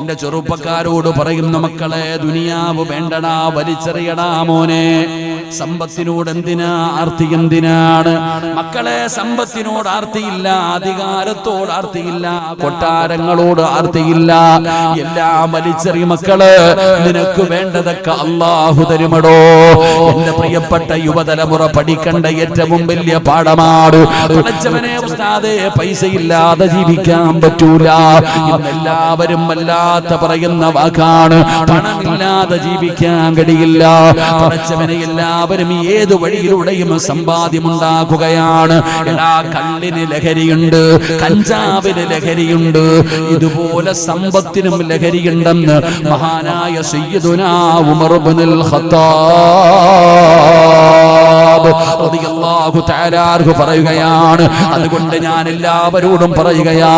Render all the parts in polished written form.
എന്റെ ചെറുപ്പക്കാരോട് പറയുന്ന മക്കളെ, ദുനിയാവ് വേണ്ടടാ, വലിച്ചെറിയടാ മോനെ. സമ്പത്തിനോട് എന്തിനാ ആർത്തി? എന്തിനാണ് മക്കളെ? സമ്പത്തിനോട് ആർത്തിയില്ല, അധികാരത്തോട് ആർത്തിയില്ല, കൊട്ടാരങ്ങളോട് ആർത്തിയില്ല. എല്ലാം വലിച്ചെറി മക്കള്. നിനക്ക് വേണ്ടതൊക്കെ അല്ലാഹു തരുമടോ. എന്റെ പ്രിയപ്പെട്ട യുവതലമുറ പഠിക്കേണ്ട ഏറ്റവും വലിയ പാഠമാണ്. പഠിച്ചവനെ ഉസ്താദേ, പൈസയില്ലാതെ ജീവിക്കാൻ പറ്റൂല. ഇന്നെല്ലാവരും പറയുന്ന വാക്കാണ്, പണമില്ലാതെ ജീവിക്കാൻ കഴിയില്ല. പഠിച്ചവനെ എല്ലാവരും ഏത് വഴിയിലൂടെയും സമ്പാദ്യമുണ്ടാക്കുകയാണ്. എല്ലാ കള്ളിന് ലഹരിയുണ്ട്, കഞ്ചാവിന് ലഹരിയുണ്ട്, ഇതുപോലെ സമ്പത്തിനും ലഹരിയുണ്ടെന്ന് മഹാനായ സയ്യിദുനാ ഉമർ ഇബ്നുൽ ഖത്താബ് റളിയല്ലാഹു തആല അൻഹു പറയുകയാണ്. അതുകൊണ്ട് ഞാൻ എല്ലാവരോടും പറയുകയാ,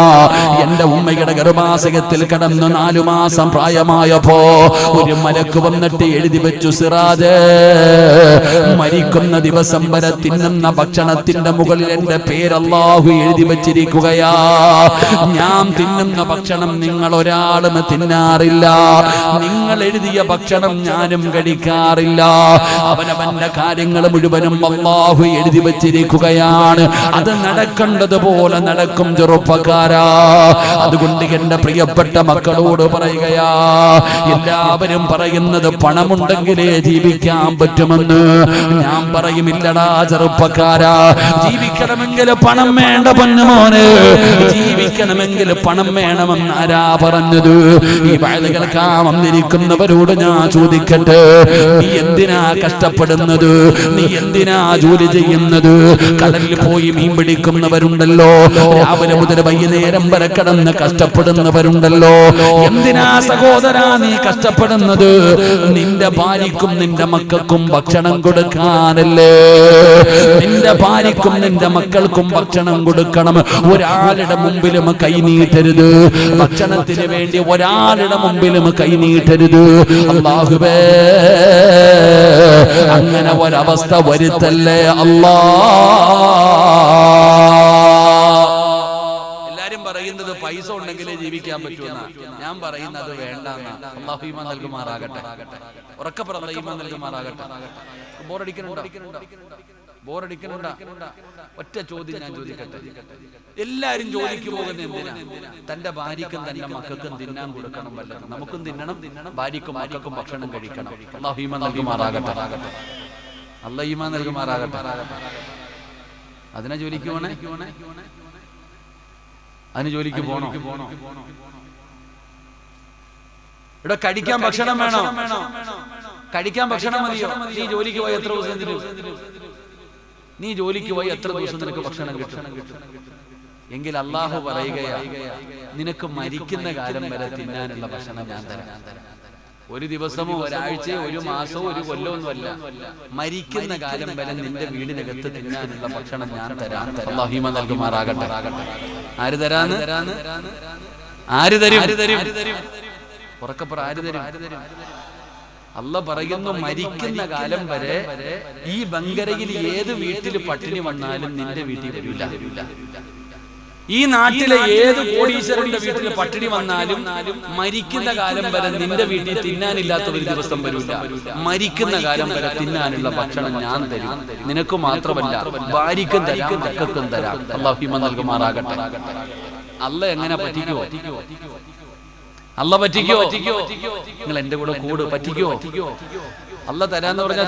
എന്റെ ഉമ്മയുടെ ഗർഭാശയത്തിൽ കിടന്ന് 4 മാസം പ്രായമായപ്പോ ഒരു മലക്ക് വന്നിട്ട് എഴുതി വെച്ചു, സിറാജ്, മരിക്കുന്ന ദിവസം വരെ തിന്നുന്ന ഭക്ഷണത്തിന്റെ മുകളിൽ എന്റെ പേര് അല്ലാഹു എഴുതി വെച്ചിരിക്കുകയാ. ഞാൻ തിന്നുന്ന ഭക്ഷണം നിങ്ങൾ ഒരാളും തിന്നാറില്ല. നിങ്ങൾ എഴുതിയ ഭക്ഷണം ഞാനും കഴിക്കാറില്ല. അവനവന്റെ കാര്യങ്ങൾ മുഴുവനും അല്ലാഹു എഴുതി വെച്ചിരിക്കുകയാണ്. അത് നടക്കേണ്ടതുപോലെ നടക്കും ചെറുപ്പക്കാരാ. അതുകൊണ്ട് എന്റെ പ്രിയപ്പെട്ട മക്കളോട് പറയുകയാ, എല്ലാവരും പറയുന്നത് പണമുണ്ടെങ്കിലേ ജീവിക്കാൻ പറ്റുമെന്ന്. ഞാൻ പറയുമില്ലടാ ചെറുപ്പക്കാരാ, ജീവിക്കണമെങ്കിൽ പണം വേണ്ട പൊന്നുമോനെ. ജീവിക്കണമെങ്കിൽ പണം വേണമെന്ന് ആരാ പറഞ്ഞത്? ഈ വയല് കേൾക്കാൻ വന്നിരിക്കുന്നവരോട് ഞാൻ ചോദിക്കട്ടെ, നീ എന്തിനാ കഷ്ടപ്പെടുന്നത്? നീ എന്തിനാ ജോലി ചെയ്യുന്നത്? കടലിൽ പോയി മീൻ പിടിക്കുന്നവരുണ്ടല്ലോ, രാവിലെ മുതൽ വൈകുന്നേരം വരെ കിടന്ന് കഷ്ടപ്പെടുന്നവരുണ്ടല്ലോ. എന്തിനാ സഹോദരാ നീ കഷ്ടപ്പെടുന്നത്? നിന്റെ ഭാര്യക്കും നിന്റെ മക്കൾക്കും ഭക്ഷണം കൊടുക്കാനല്ലേ? നിന്റെ ഭാര്യക്കും നിന്റെ മക്കൾക്കും ഭക്ഷണം കൊടുക്കണം. ഒരാളുടെ മുമ്പിലും കൈ നീട്ടരുത്. ഭക്ഷണത്തിന് വേണ്ടി ഒരാളുടെ മുമ്പിലും കൈ നീട്ടരുത്. അല്ലാഹുവേ, അങ്ങനെ ഒരവസ്ഥ വരുത്തല്ലേ അല്ലാ. പറയുന്നത് പൈസ ഉണ്ടെങ്കിലേ ജീവിക്കാൻ പറ്റുമെന്നാ. ഞാൻ പറയുന്നത് വേണ്ടെന്നാ. അല്ലാഹു ഈമാൻ നൽകുമാറാകട്ടെ. ഉറക്കെ പറഞ്ഞ ഈമാൻ നൽകുമാറാകട്ടെ. ബോറടിക്കണ്ട. ഒറ്റ ചോദ്യം ഞാൻ ചോദിക്കട്ടെ. എല്ലാരും ജോലിക്ക് പോകുന്ന എന്തിനാ? തന്റെ ഭാര്യക്കും തന്റെ മക്കൾക്കും തിന്നാൻ കൊടുക്കണം. വല്ലതും നമുക്കും തിന്നണം, ഭാര്യക്കും മക്കൾക്കും ഭക്ഷണം കഴിക്കണം. അല്ലാഹു ഈമാൻ നൽകുമാറാകട്ടെ. അല്ലാഹു ഈമാൻ നൽകുമാറാകട്ടെ. അതിനാ ജോലിക്ക് പോണേ? അതിന് ജോലിക്ക് പോണോ? ഇവിടെ കഴിക്കാൻ ഭക്ഷണം വേണോ? കഴിക്കാൻ ഭക്ഷണം മതിയോ? നീ ജോലിക്ക് പോയി എത്ര ദിവസം നിനക്ക് ഭക്ഷണം കിട്ടും? എങ്കിൽ അല്ലാഹു പറയുകയാ, നിനക്ക് മരിക്കുന്ന കാലം വരെ തിന്നാനുള്ള ഭക്ഷണം ഞാൻ തരാം. ഒരു ദിവസമോ ഒരാഴ്ചയോ ഒരു മാസമോ ഒരു കൊല്ലമൊന്നുമല്ല, മരിക്കുന്ന കാലം വരെ നിന്റെ വീടിനകത്ത് തിന്നാനുള്ള ഭക്ഷണം ഞാൻ തരാം. അല്ലാഹു ഈമാൻ നൽകുമാറാകട്ടെ. ആര് തരാന്ന്? ആര് തരും? ഉറക്കപ്പുറ ആര് തരും? അല്ലാഹു പറയുന്നു, മരിക്കുന്ന കാലം വരെ ഈ ബങ്കരയിൽ ഏത് വീട്ടിൽ പട്ടിണി വന്നാലും നിന്റെ വീട്ടിൽ വരില്ല. ഈ നാട്ടിലെ ഏത് കോടീശ്വരന്റെ വീട്ടിൽ പട്ടിണി വന്നാലും മരിക്കുന്ന കാലം വരെ നിന്റെ വീട്ടിൽ തിന്നാനില്ലാത്ത ഒരു ദിവസം വരില്ല. മരിക്കുന്ന കാലം വരെ തിന്നാനുള്ള ഭക്ഷണം ഞാൻ തരും. നിനക്ക് മാത്രമല്ല, ഭാര്യക്കും തരാം, മക്കൾക്കും തരാം. അല്ലാഹു ഈമാൻ നൽകുമാറാകട്ടെ. അല്ലാഹ് എങ്ങനെ പറ്റിക്കോ? അല്ലാഹ് പറ്റിക്കോ? നിങ്ങൾ എന്റെ കൂടെ കൂട്. പറ്റിക്കോ? അല്ലാഹ് തരാന്ന് പറഞ്ഞാൽ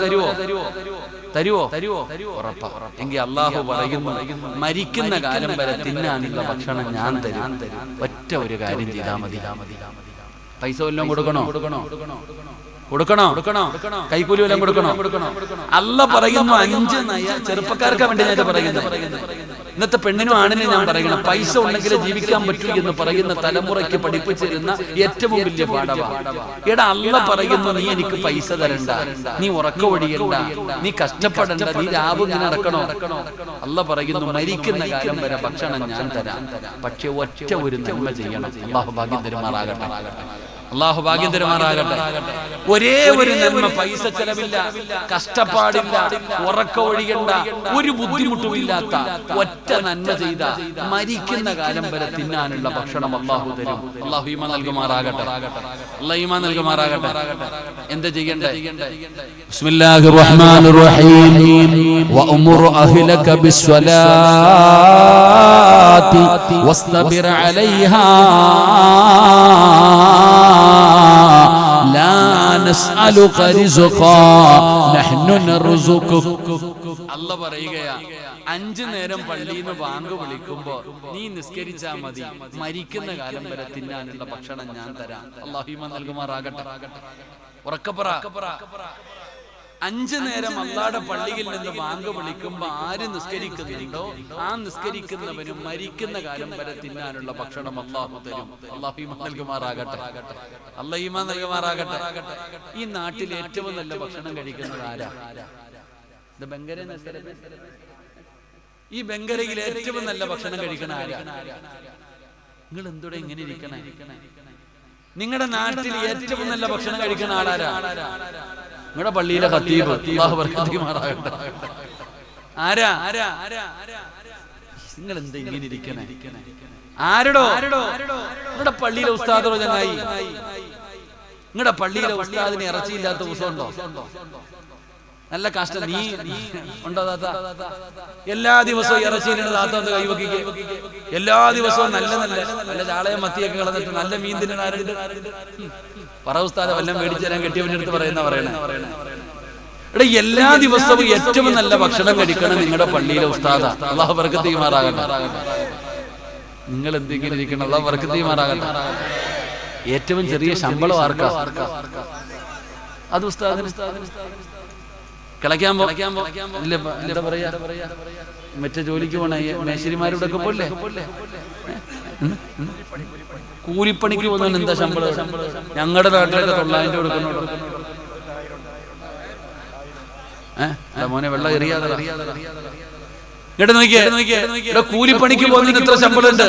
തരുവോ? ഉറപ്പാ. എങ്കിൽ അല്ലാഹു പറയുന്നു, മരിക്കുന്ന കാലം വരെ തിന്നാനുള്ള ഭക്ഷണം ഞാൻ തരും. ഒറ്റ ഒരു കാര്യം ചെയ്താൽ മതി. പൈസ വല്ലതും കൊടുക്കണോ? കൈക്കൂലി വല്ലതും കൊടുക്കണോ? അല്ലാഹു പറയുന്നു, 5 നയ ചെറുപ്പക്കാർക്ക് വേണ്ടി ഞാൻ പറയുന്നത്. ഇന്നത്തെ പെണ്ണിനും ആണിനും ഞാൻ പറയണം, പൈസ ഉണ്ടെങ്കിലേ ജീവിക്കാൻ പറ്റൂ എന്ന് പറയുന്ന തലമുറയ്ക്ക് പഠിപ്പിച്ചിരുന്ന ഏറ്റവും വലിയ പാഠമാണ്. എടാ, അല്ലാഹു പറയുന്നു, നീ എനിക്ക് പൈസ തരണ്ട, നീ ഉറക്ക ഒഴിയണ്ട, നീ കഷ്ടപ്പെടണ്ട, നീ രാവ് ഇങ്ങനെ നടക്കണോ? അല്ലാഹു പറയുന്നു, മരിക്കുന്ന കാലം വരെ ഭക്ഷണം ഞാൻ തരാം. പക്ഷെ ഒറ്റ ഒരു നന്മ ചെയ്യണം. അല്ലാഹു ഭാഗ്യം തരുമാറാകട്ടെ. അള്ളാഹു ഭാഗ്യം തരുമാറാകട്ടെ. ഒരേ ഒരു നന്മ, പൈസ ചെലവില്ല, കഷ്ടപ്പാടില്ല, ഉറക്ക ഒഴിയണ്ട, ഒരു ബുദ്ധിമുട്ടുമില്ലാത്ത ഒറ്റ നന്മ ചെയ്ത മരിക്കുന്ന കാലം വരെ തിന്നാനുള്ള ഭക്ഷണം അള്ളാഹു തരും. അള്ളാഹു ഈമാൻ നൽകുമാറാകട്ടെ. അള്ളാഹു ഈമാൻ നൽകുമാറാകട്ടെ. എന്താ ചെയ്യണ്ടേ? ബിസ്മില്ലാഹിർ റഹ്മാനിർ റഹീം. വഅമുർ അഹ്ലക ബിസ്സലാത്തി വസ്തബിർ അലൈഹാ ലാ നസ്അലുക റിസ്ഖാ നഹ്നു നർസുഖുക. അല്ലാഹു പറയുകയാ, 5 നേരം പള്ളിയിൽ നിന്ന് ബാങ്ക് വിളിക്കുമ്പോ നീ നിസ്കരിച്ചാ മതി, മരിക്കുന്ന കാലം വരെ തിന്നാനുള്ള ഭക്ഷണം ഞാൻ തരാം. അല്ലാഹു ഈമാൻ നൽകുമാറാകട്ടെ. ഉറക്കപ്പറ. 5 നേരം അല്ലാഹുവിന്റെ പള്ളിയിൽ നിന്ന് ബാങ്ക് വിളിക്കുമ്പോ ആര് നിസ്കരിക്കുന്നുണ്ടോ ആ നിസ്കരിക്കുന്നവനും മരിക്കുന്ന കാലം വരെ തിന്നാനുള്ള ഭക്ഷണം അല്ലാഹു തരും. അല്ലാഹു ഈമാൻ നൽകുമാറാകട്ടെ. അല്ലാഹു ഈമാൻ നൽകുമാറാകട്ടെ. ഈ നാട്ടിൽ ഏറ്റവും നല്ല ഭക്ഷണം കഴിക്കുന്നത് ആരാ? ഇത് ബംഗര. ഈ ബംഗരയിൽ ഏറ്റവും നല്ല ഭക്ഷണം കഴിക്കണ ആരാ? നിങ്ങൾ എന്തോടെ ഇങ്ങനെ ഇരിക്കണേ? നിങ്ങളുടെ നാട്ടിൽ ഏറ്റവും നല്ല ഭക്ഷണം കഴിക്കുന്ന ആളാരാ? നിങ്ങളുടെ പള്ളിയിലെ ഖത്തീബ്. അല്ലാഹു ബർക്കത്ത് ചെയ്യുമാറാകട്ടെ. ആരാ? നിങ്ങൾ എന്താ ഇങ്ങനെ ഇരിക്കണേ? ആരടോ? നിങ്ങളുടെ പള്ളിയിലെ ഉസ്താദോ? ചങ്ങായി, നിങ്ങളുടെ പള്ളിയിലെ ഉസ്താദിന് ഇറച്ചിയില്ലാത്ത ദിവസമുണ്ടോ? നല്ല കഷ്ടം. നീ ഉണ്ടോ താത്ത? എല്ലാ ദിവസവും ഇറച്ചിയിലാണ് താത്ത ഒന്ന് കൈവക്കിക്ക്. എല്ലാ ദിവസവും നല്ല നല്ല നല്ല ചാളയും മത്തിയൊക്കെ കളഞ്ഞിട്ട് നല്ല മീൻ തിന്നാറുണ്ട്. പറ ഉസ്താദ്, വല്ലതും മേടിച്ചു തരാൻ കെട്ടിയവന്റെ അടുത്ത് പറയണേ. ഇവിടെ എല്ലാ ദിവസവും ഏറ്റവും നല്ല ഭക്ഷണം കഴിക്കണം നിങ്ങളുടെ പള്ളിയിലെ ഉസ്താദ. അല്ലാഹു ബർക്കത്ത് ചെയ്യുമാറാകട്ടെ. നിങ്ങൾ എന്തെങ്കിലും ഇരിക്കണം. അല്ലാഹു ബർക്കത്ത് ചെയ്യുമാറാകട്ടെ. ഏറ്റവും ചെറിയ ശമ്പളം ആർക്കാ? അത് ഉസ്താദിന്. കിളയ്ക്കാൻ എന്താ പറയാ, മറ്റേ ജോലിക്ക് പോണ മേശരിമാരുടെ ഒക്കെ പോലെ കൂലിപ്പണിക്ക് പോകുന്നവൻ എന്താ ശമ്പളം? ഞങ്ങളുടെ നാട്ടിലൊക്കെ 900 കൊടുക്കുന്നു. മോനെ വെള്ളം എറിയാതെ കൂലിപ്പണിക്ക് പോകുന്നതിന് എത്ര ശമ്പളം ഉണ്ട്?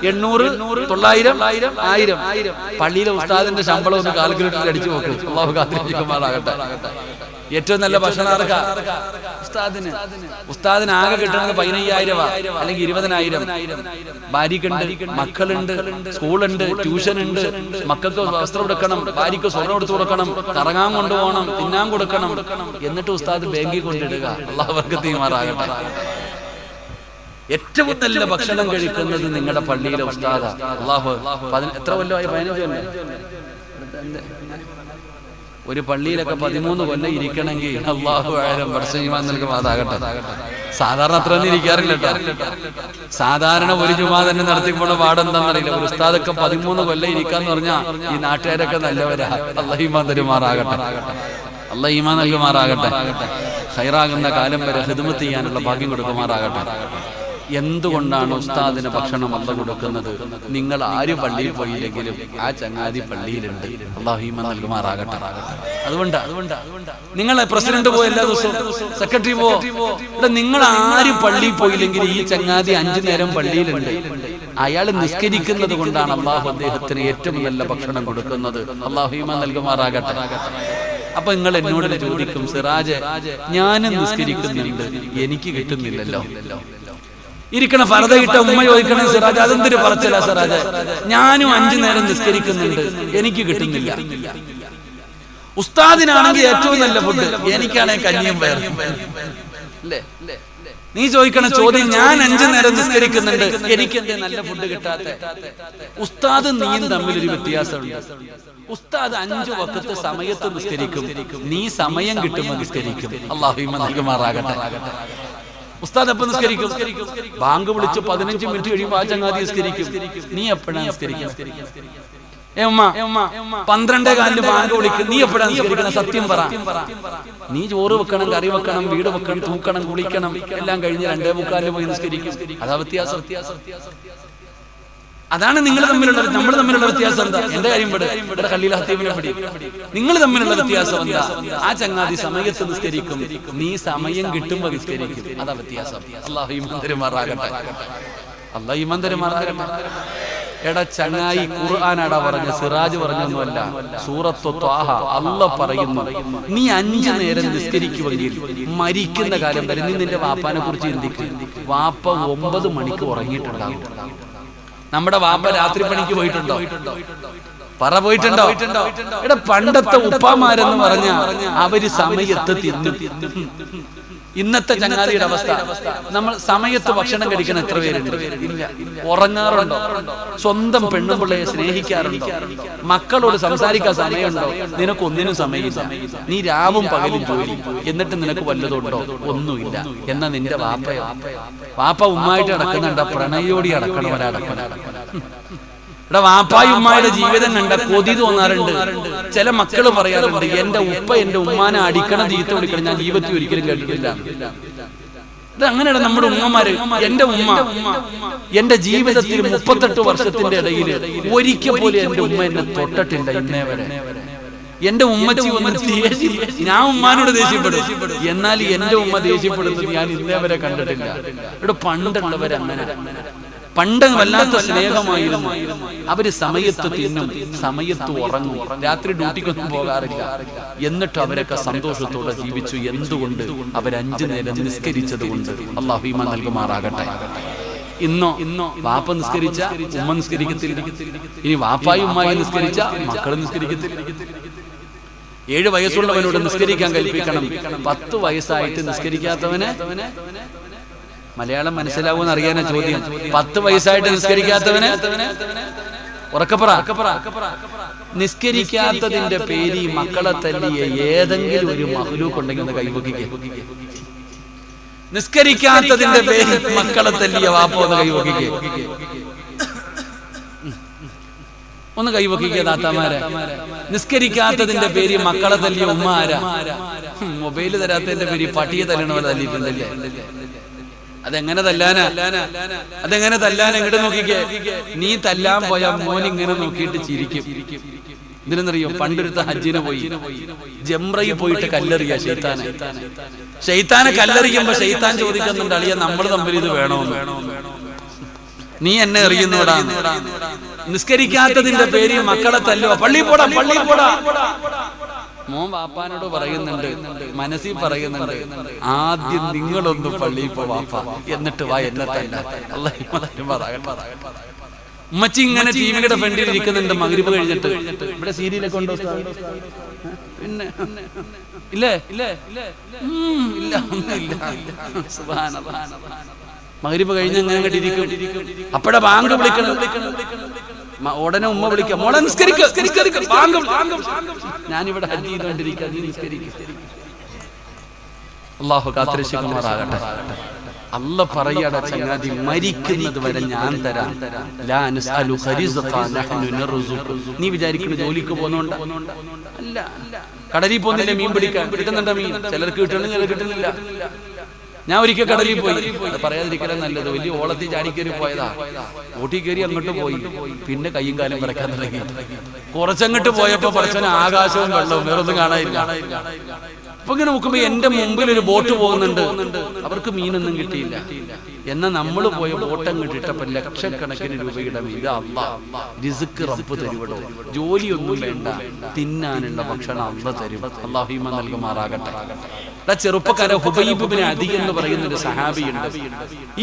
800, 900, 1000. പള്ളിയിലെ ഉസ്താദിന്റെ ശമ്പളം ഒന്ന് കാൽക്കുലേറ്ററിൽ അടിച്ചു നോക്കും. അല്ലാഹു കാത്തിരിക്കുമാറാകട്ടെ. ഏറ്റവും നല്ല ഭക്ഷണം ആർക്കാ? ഉസ്താദിന്. ഉസ്താദിന് ആകെ കിട്ടുന്നത് 15,000 അല്ലെങ്കിൽ 20,000. ഭാര്യക്കുണ്ട്, മക്കളുണ്ട്, സ്കൂളുണ്ട്, ട്യൂഷനുണ്ട്, മക്കൾക്ക് വസ്ത്രം എടുക്കണം, ഭാര്യക്ക് സ്വർണ്ണം എടുത്തു കൊടുക്കണം, കറങ്ങാൻ കൊണ്ടുപോകണം, തിന്നാൻ കൊടുക്കണം. എന്നിട്ട് ഉസ്താദ് ബാങ്കിൽ കൊണ്ടിടുക. അല്ലാഹു ബർക്കത്ത് ചെയ്യുമാറാകട്ടെ. ഏറ്റവും നല്ല ഭക്ഷണം കഴിക്കുന്നത് നിങ്ങളുടെ പള്ളിയിലെ ഉസ്താദാ. അല്ലാഹു എത്ര കൊല്ലമായി? 15 കൊല്ലം. ഒരു പള്ളിയിലൊക്കെ 13 കൊല്ലം ഇരിക്കണമെങ്കിൽ അല്ലാഹു ആയിരം വർഷം ഈമാൻ നൽകുമാറാകട്ടെ. സാധാരണ അത്ര ഒന്നും ഇരിക്കാറില്ല കേട്ടോ. സാധാരണ ഒരു ജുമാ തന്നെ നടത്തിപ്പോണ പാടെന്താണെന്നറിയില്ല. ഒരു ഉസ്താദൊക്കെ 13 കൊല്ലം ഇരിക്കാന്ന് പറഞ്ഞാൽ ഈ നാട്ടുകാരൊക്കെ നല്ലവരാ. അല്ലാഹു ഈമാൻ തരുമാറാകട്ടെ. അല്ലാഹു ഈമാൻ നൽകുമാറാകട്ടെ. ഖൈറാകുന്ന കാലം വരെ ഖിദ്മത്ത് ചെയ്യാനുള്ള ഭാഗ്യം കൊടുക്കുമാറാകട്ടെ. എന്തുകൊണ്ടാണ് ഉസ്താദിന് ഭക്ഷണം അല്ലാഹു കൊടുക്കുന്നത്? നിങ്ങൾ ആര് പള്ളിയിൽ പോയില്ലെങ്കിലും ആ ചങ്ങാതി പള്ളിയിലുണ്ട്. അല്ലാഹു ഈമാൻ നൽകുമാറാകട്ടെ. അതുകൊണ്ട് നിങ്ങളെ പ്രസിഡന്റ് പോ, എല്ലാ ദിവസവും സെക്രട്ടറി പോ, നിങ്ങൾ ആര് പള്ളിയിൽ പോയില്ലെങ്കിൽ ഈ ചങ്ങാതി 5 നേരം പള്ളിയിലുണ്ട്. അയാൾ നിസ്കരിക്കുന്നത് കൊണ്ടാണ് അല്ലാഹു അദ്ദേഹത്തിന് ഏറ്റവും നല്ല ഭക്ഷണം കൊടുക്കുന്നത്. അല്ലാഹു ഈമാൻ നൽകുമാറാകട്ടെ. അപ്പൊ നിങ്ങൾ എന്നോട് ചോദിക്കും, സിറാജ്, ഞാനും നിസ്കരിക്കുന്നുണ്ട്, എനിക്ക് കിട്ടുന്നില്ലല്ലോ. ഇരിക്കണ ഫർദ ഇട്ട ഉമ്മ ചോദിക്കണം, സിറാജ് അതെന്തൊരു പറച്ചില്ല സിറാജ്? ഞാനും 5 നേരം നിസ്കരിക്കുന്നുണ്ട്, എനിക്ക് കിട്ടുന്നില്ല. ഉസ്താദിനാണെങ്കിൽ ഏറ്റവും നല്ല ഫുഡ്, എനിക്കാണെങ്കിൽ കഞ്ഞിയും പയറും. നീ ചോദിക്കണ ചോദ്യം, ഞാൻ 5 നേരം നിസ്കരിക്കുന്നുണ്ട്, എനിക്ക് എന്തേ നല്ല ഫുഡ് കിട്ടാത്ത? ഉസ്താദും നീയും തമ്മിലൊരു വ്യത്യാസമുണ്ട്. ഉസ്താദ് 5 വഖത്ത് സമയത്ത് നിസ്കരിക്കും, നീ സമയം കിട്ടുമ്പോൾ നിസ്കരിക്കും. അല്ലാഹു ഈമാൻ നൽകുമാറാകട്ടെ. ഉസ്താദ് എപ്പോൾ നിസ്കരിക്കും? ബാങ്ക് വിളിച്ച് 15 മിനിറ്റ് കഴിയുമ്പോൾ ആ ചങ്ങാതി നിസ്കരിക്കും. നീ എപ്പോഴാണ് നിസ്കരിക്കുക? 12:15 ബാങ്ക് വിളിക്കും, നീ എപ്പോഴാണ് നിസ്കരിക്കണം? സത്യം പറ. നീ ചോറ് വെക്കണം, കറി വെക്കണം, വീട് വെക്കണം, തൂക്കണം, കുളിക്കണം, എല്ലാം കഴിഞ്ഞ് 2:45 പോയി നിസ്കരിക്കും. അതാ വ്യത്യാസം. അതാണ് നിങ്ങൾ തമ്മിലുള്ള, നമ്മൾ തമ്മിലുള്ള വ്യത്യാസം. എന്താ? എന്റെ കാര്യം ഇവിടെ ഖലീൽ ഹത്തീബിനെ പിടി. നിങ്ങൾ തമ്മിലുള്ള വ്യത്യാസം എന്താ? ആ ചങ്ങാതി സമയത്ത് നിസ്കരിക്കും, നീ സമയം കിട്ടുമ്പോൾ നിസ്കരിക്കും. അതാ വ്യത്യാസം. അല്ലാഹു ഈമാൻ തരുമാറാകട്ടെ. അല്ലാഹു ഈമാൻ തരുമാറാകട്ടെ. എടാ ചങ്ങായി, ഖുർആനാടാ പറഞ്ഞ, സിറാജ് പറഞ്ഞൊന്നുമല്ല. സൂറത്തു ത്വാഹ അല്ലാഹ് പറയുന്നു, നീ 5 നേരം നിസ്കരിക്കുമെങ്കിൽ മരിക്കുന്ന കാലം വരെ നീ നിന്റെ വാപ്പാനെ കുറിച്ച് ചിന്തിക്കും. വാപ്പ 9 മണിക്ക് ഉറങ്ങിയിട്ടുണ്ടാകും. നമ്മുടെ വാപ്പ രാത്രി പണിക്ക് പോയിട്ടുണ്ടോ? പോയിട്ടുണ്ടോ? എടാ പണ്ടത്തെ ഉപ്പാമാരെന്ന് പറഞ്ഞ അവര് സമയത്ത് തിന്നും. ഇന്നത്തെ ചങ്ങാതിയുടെ അവസ്ഥ, നമ്മൾ സമയത്ത് ഭക്ഷണം കഴിക്കുന്ന എത്ര പേരുണ്ട്? ഇല്ല. ഉറങ്ങാറുണ്ടോ? സ്വന്തം പെണ്ണുപിള്ളയെ സ്നേഹിക്കാറുണ്ടോ? മക്കളോട് സംസാരിക്കാൻ സമയമുണ്ടോ? നിനക്കൊന്നിനും സമയമില്ല. നീ രാവും പകലും ജോലി, എന്നിട്ട് നിനക്ക് വല്ലതുണ്ടോ? ഒന്നുമില്ല. എന്നാ നിന്റെ വാപ്പ ഉമ്മായിട്ട് അടക്കുന്നുണ്ട, പ്രണയോടി അടക്കണവരടക്കണം. ഇവിടെ വാപ്പായും ഉമ്മായുടെ ജീവിതം കണ്ട കൊതി തോന്നാറുണ്ട്. ചില മക്കള് പറയാറുണ്ട്, എന്റെ ഉപ്പ എന്റെ ഉമ്മാനെ അടിക്കണം, ചീത്ത വിളിക്കണം, ഞാൻ ജീവിതത്തിൽ ഒരിക്കലും കേട്ടിട്ടില്ല. ഇത് അങ്ങനെയാണ് നമ്മുടെ ഉമ്മമാര്. എന്റെ ഉമ്മ എന്റെ ജീവിതത്തിൽ 38 വർഷത്തിന്റെ ഇടയിൽ ഒരിക്കൽ പോലും എന്റെ ഉമ്മ എന്നെ തൊട്ടിട്ടില്ല ഇന്നേ വരെ. എന്റെ ഉമ്മച്ചി ഞാൻ ഉമ്മാനോട് ദേഷ്യപ്പെടും, എന്നാൽ എന്റെ ഉമ്മ ദേഷ്യപ്പെടുന്നത് ഞാൻ ഇന്നേ വരെ കണ്ടിട്ടില്ല. ഇവിടെ പണ്ടുള്ളവരങ്ങനെ, പണ്ട് വല്ലാത്ത സ്നേഹമായിരുന്നു. അവര് സമയത്ത് തിന്നും, സമയത്ത് ഉറങ്ങും, രാത്രി ഡ്യൂട്ടിക്കൊന്നും പോകാറില്ല. എന്നിട്ട് അവരൊക്കെ സന്തോഷത്തോടെ ജീവിച്ചു. എന്തുകൊണ്ട്? അവർ 5 നേരം നിസ്കരിച്ചത് കൊണ്ട്. അല്ലാഹു ഈമാൻ നൽകുമാറാകട്ടെ. ഇന്നോ വാപ്പ നിസ്കരിച്ച ഉമ്മ നിസ്കരിക്കത്തില്ല. ഇനി വാപ്പായും ഉമ്മായി നിസ്കരിച്ച മക്കൾ നിസ്കരിക്കത്തില്ല. 7 വയസ്സുള്ളവനോട് നിസ്കരിക്കാൻ കൽപ്പിക്കണം. 10 വയസ്സായിട്ട് നിസ്കരിക്കാത്തവന് മലയാളം മനസ്സിലാവുമെന്ന് അറിയാനാ ചോദ്യം. 10 വയസ്സായിട്ട് നിസ്കരിക്കാത്തവന് ഉറക്കപ്പറ. നിസ്കരിക്കാത്തതിന്റെ പേരിൽ മക്കളെ തല്ലിയ ഏതെങ്കിലും ഒരു മഹ്ലൂക്ക് ഉണ്ടെങ്കിൽ ഒന്ന് കൈവക്കിക്കുക. നിസ്കരിക്കാത്തതിന്റെ പേരിൽ മക്കളെ തല്ലിയ വാപ്പ ഒന്ന് കൈവക്കിക്കുക. ഒന്ന് കൈവക്കിക്കുക താത്താമാരെ. നിസ്കരിക്കാത്തതിന്റെ പേരിൽ മക്കളെ തല്ലിയ ഉമ്മ ആരാ? മൊബൈല് തരാത്തതിന്റെ പേരിൽ പട്ടിയെ തല്ലണ പോലെ തല്ലിയിട്ടുണ്ടല്ലേ? അതെങ്ങനെ തല്ലാനാ? ഇങ്ങോട്ട് നോക്കിക്കേ. നീ തല്ലാൻ പോയ മോൻ ഇങ്ങനെ നോക്കിയിട്ട് ചിരിക്കും. ഇതിനെന്നറിയോ? പണ്ടൊരുത്ത ഹജ്ജിന് പോയി, ജംറയിൽ പോയിട്ട് കല്ലെറിയ ഷെയ്ത്താനെ കല്ലെറിയുമ്പോ ഷെയ്ത്താൻ ചോദിക്കുന്നുണ്ട്, അളിയ നമ്മൾ തമ്മിൽ ഇത് വേണമെന്ന്. നീ എന്നെ എറിയുന്നോടാ. നിസ്കരിക്കാത്തതിന്റെ പേരിൽ മക്കളെ തല്ലുക. പള്ളി പോടാ. മോൻ വാപ്പാനോട് പറയുന്നുണ്ട്, മനസ്സിൽ പറയുന്നുണ്ട്, ആദ്യം നിങ്ങളൊന്ന് പള്ളിയിൽ പോ വാപ്പ, എന്നിട്ട് വാ എന്നെ തല്ല. ഉമ്മച്ചി ഇങ്ങനെ ടിവിയുടെ ഫ്രണ്ടിൽ ഇരിക്കുന്നുണ്ട്. മഗ്രിബ് കഴിഞ്ഞിട്ട് ഇവിടെ സീരിയലൊക്കെ ഉണ്ടോ? പിന്നെ ഇല്ലേ? ഇല്ല, ഒന്നുമില്ല. മഗ്രിബ് കഴിഞ്ഞ് അങ്ങനെ അങ്ങോട്ട് ഇരിക്കും. അപ്പഴാ ബാങ്ക് വിളിക്കണം. ഉടനെ ഉമ്മ വിളിക്കാം, മോളെ നിസ്കരിക്ക. ഞാനിവിടെ ഹജ്ജ് ചെയ്തോണ്ടിരിക്കുക, നീ നിസ്കരിക്കുക. അല്ലാഹു കാത്തിരക്ഷിക്കുമാറാകട്ടെ. അല്ല പറയടാ ചങ്ങാതി, മരിക്കുന്നത് വരെ ഞാൻ തരാം. നീ വിചാരിക്കുന്ന ജോലിക്ക് പോകുന്നോണ്ട അല്ല. കടലിൽ പോകുന്നില്ല മീൻ പിടിക്കാൻ, കിട്ടുന്നുണ്ടോ മീൻ? ചിലർക്ക് കിട്ടണം, ചിലർ കിട്ടുന്നില്ല. ഞാൻ ഒരിക്കൽ കടലിൽ പോയി, പറയാതിരിക്കല നല്ലത്. വലിയ ഓളത്തിൽ ചാടിക്കേറി പോയതാ. ഓട്ടി കയറി അങ്ങോട്ട് പോയി, പിന്നെ കയ്യും കാലും വിറക്കാൻ തുടങ്ങി. കുറച്ചങ്ങോട്ട് പോയപ്പോ പറച്ചന് ആകാശവും വെള്ളവും, വേറൊന്നും കാണാനില്ല. അപ്പൊ ഇങ്ങനെ നോക്കുമ്പോ എന്റെ മുമ്പിൽ ഒരു ബോട്ട് പോകുന്നുണ്ട്. അവർക്ക് മീനൊന്നും കിട്ടിയില്ല. എന്നാൽ നമ്മൾ പോയ ബോട്ടം കിട്ടിട്ടപ്പോ ലക്ഷക്കണക്കിന് രൂപയുടെ മീൻ. റിസ്ക് റബ്ബ് തരുവടോ. ജോലിയൊന്നും വേണ്ട, തിന്നാനുള്ള ഭക്ഷണം അല്ലാഹു തരും. അല്ലാഹു ഈമാൻ നൽകുമാറാകട്ടെ. ചെറുപ്പക്കാരെ ഹുബൈബ് ഇബ്നു അദി എന്ന് പറയുന്ന ഒരു സഹാബിയുണ്ട്.